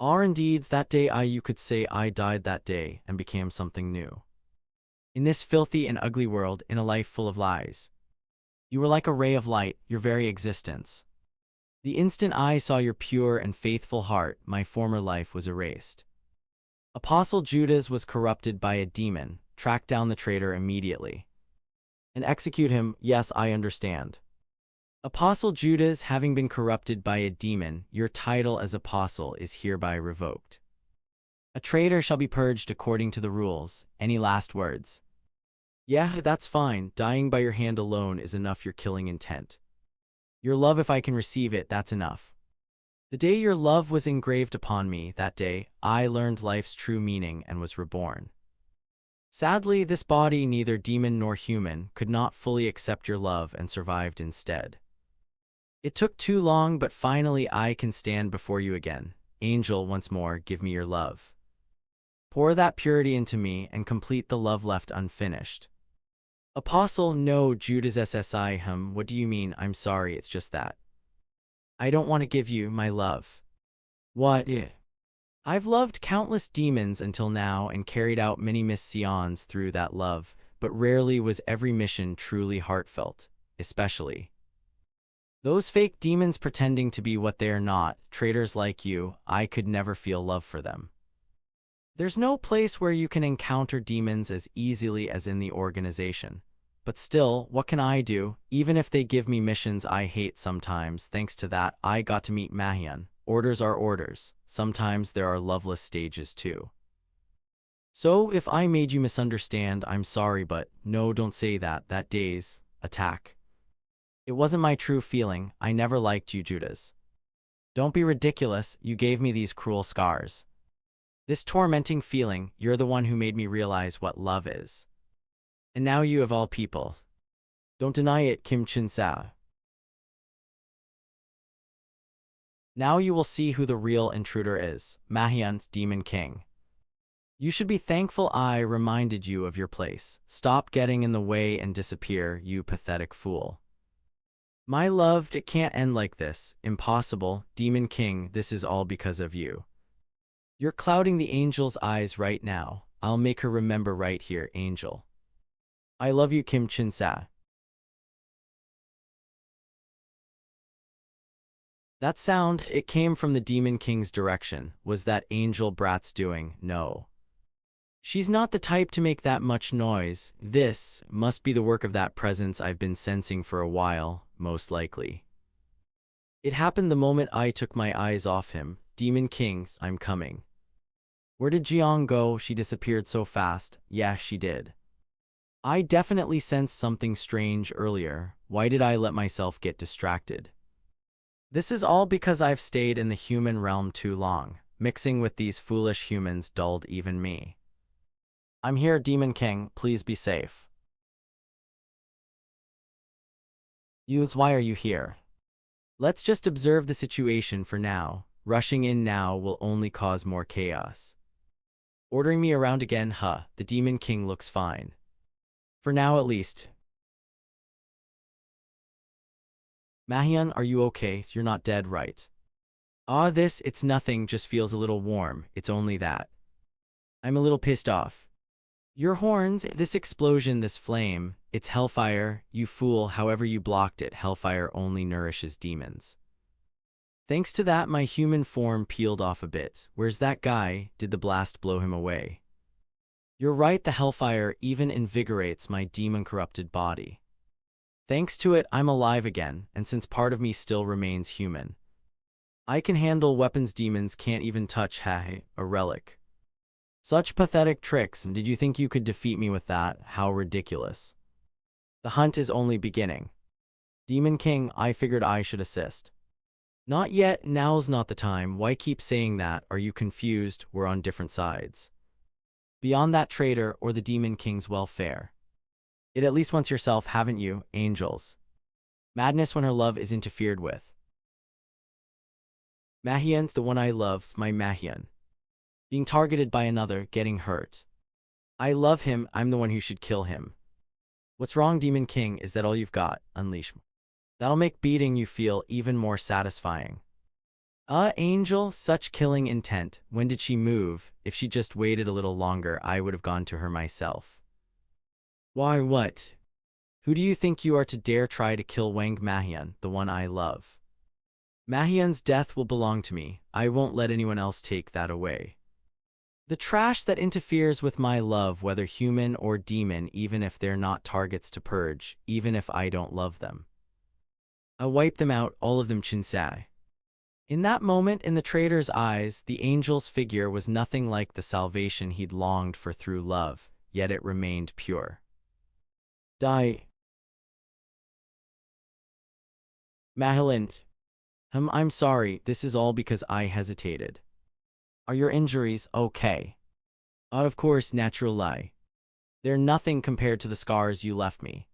Or indeed, that day you could say I died that day and became something new. In this filthy and ugly world, in a life full of lies. You were like a ray of light, your very existence. The instant I saw your pure and faithful heart, my former life was erased. Apostle Judas was corrupted by a demon. Track down the traitor immediately. And execute him. Yes, I understand. Apostle Judas, having been corrupted by a demon, your title as apostle is hereby revoked. A traitor shall be purged according to the rules. Any last words? Yeah, that's fine. Dying by your hand alone is enough. Your killing intent. Your love, if I can receive it, that's enough. The day your love was engraved upon me, that day, I learned life's true meaning and was reborn. Sadly, this body, neither demon nor human, could not fully accept your love and survived instead. It took too long, but finally I can stand before you again. Angel, once more, give me your love. Pour that purity into me and complete the love left unfinished. Apostle, no, Judas SSI, what do you mean? I'm sorry, it's just that. I don't want to give you my love. What? I've loved countless demons until now and carried out many missions through that love, but rarely was every mission truly heartfelt, especially those fake demons pretending to be what they are not, traitors like you. I could never feel love for them. There's no place where you can encounter demons as easily as in the organization. But still, what can I do? Even if they give me missions I hate sometimes, thanks to that, I got to meet Mahyan. Orders are orders. Sometimes there are loveless stages too. So, if I made you misunderstand, I'm sorry, but no, don't say that. That day's attack. It wasn't my true feeling. I never liked you, Judas. Don't be ridiculous. You gave me these cruel scars. This tormenting feeling, you're the one who made me realize what love is. And now you of all people. Don't deny it, Kim Chin-sa. Now you will see who the real intruder is, Mahyan, Demon King. You should be thankful I reminded you of your place. Stop getting in the way and disappear, you pathetic fool. My love, it can't end like this. Impossible, Demon King, this is all because of you. You're clouding the angel's eyes right now. I'll make her remember right here, Angel. I love you, Kim Chin-sa. That sound, it came from the Demon King's direction. Was that Angel Brat's doing? No. She's not the type to make that much noise. This must be the work of that presence I've been sensing for a while, most likely. It happened the moment I took my eyes off him. Demon Kings, I'm coming. Where did Jiang go? She disappeared so fast. Yeah, she did. I definitely sensed something strange earlier. Why did I let myself get distracted? This is all because I've stayed in the human realm too long. Mixing with these foolish humans dulled even me. I'm here, Demon King. Please be safe. Why are you here? Let's just observe the situation for now. Rushing in now will only cause more chaos. Ordering me around again, the Demon King looks fine. For now at least. Mahyan, are you okay? You're not dead, right? It's nothing, just feels a little warm, it's only that. I'm a little pissed off. Your horns, this explosion, this flame, it's hellfire, you fool, however you blocked it, hellfire only nourishes demons. Thanks to that, my human form peeled off a bit. Where's that guy? Did the blast blow him away? You're right, the hellfire even invigorates my demon-corrupted body. Thanks to it, I'm alive again, and since part of me still remains human, I can handle weapons demons can't even touch. A relic. Such pathetic tricks, and did you think you could defeat me with that? How ridiculous. The hunt is only beginning. Demon King, I figured I should assist. Not yet, now's not the time. Why keep saying that? Are you confused? We're on different sides. Beyond that traitor or the Demon King's welfare. It at least wants yourself, haven't you, angels? Madness when her love is interfered with. Mahyan's the one I love, my Mahyan. Being targeted by another, getting hurt. I love him, I'm the one who should kill him. What's wrong, Demon King? Is that all you've got? Unleash me. That'll make beating you feel even more satisfying. Angel, such killing intent. When did she move? If she just waited a little longer, I would have gone to her myself. Why, what? Who do you think you are to dare try to kill Wang Mahyan, the one I love? Mahyan's death will belong to me. I won't let anyone else take that away. The trash that interferes with my love, whether human or demon, even if they're not targets to purge, even if I don't love them. I'll wipe them out, all of them, Chinsai. In that moment, in the traitor's eyes, the angel's figure was nothing like the salvation he'd longed for through love, yet it remained pure. Die. Mahilint. I'm sorry, this is all because I hesitated. Are your injuries okay? Of course, natural lie. They're nothing compared to the scars you left me.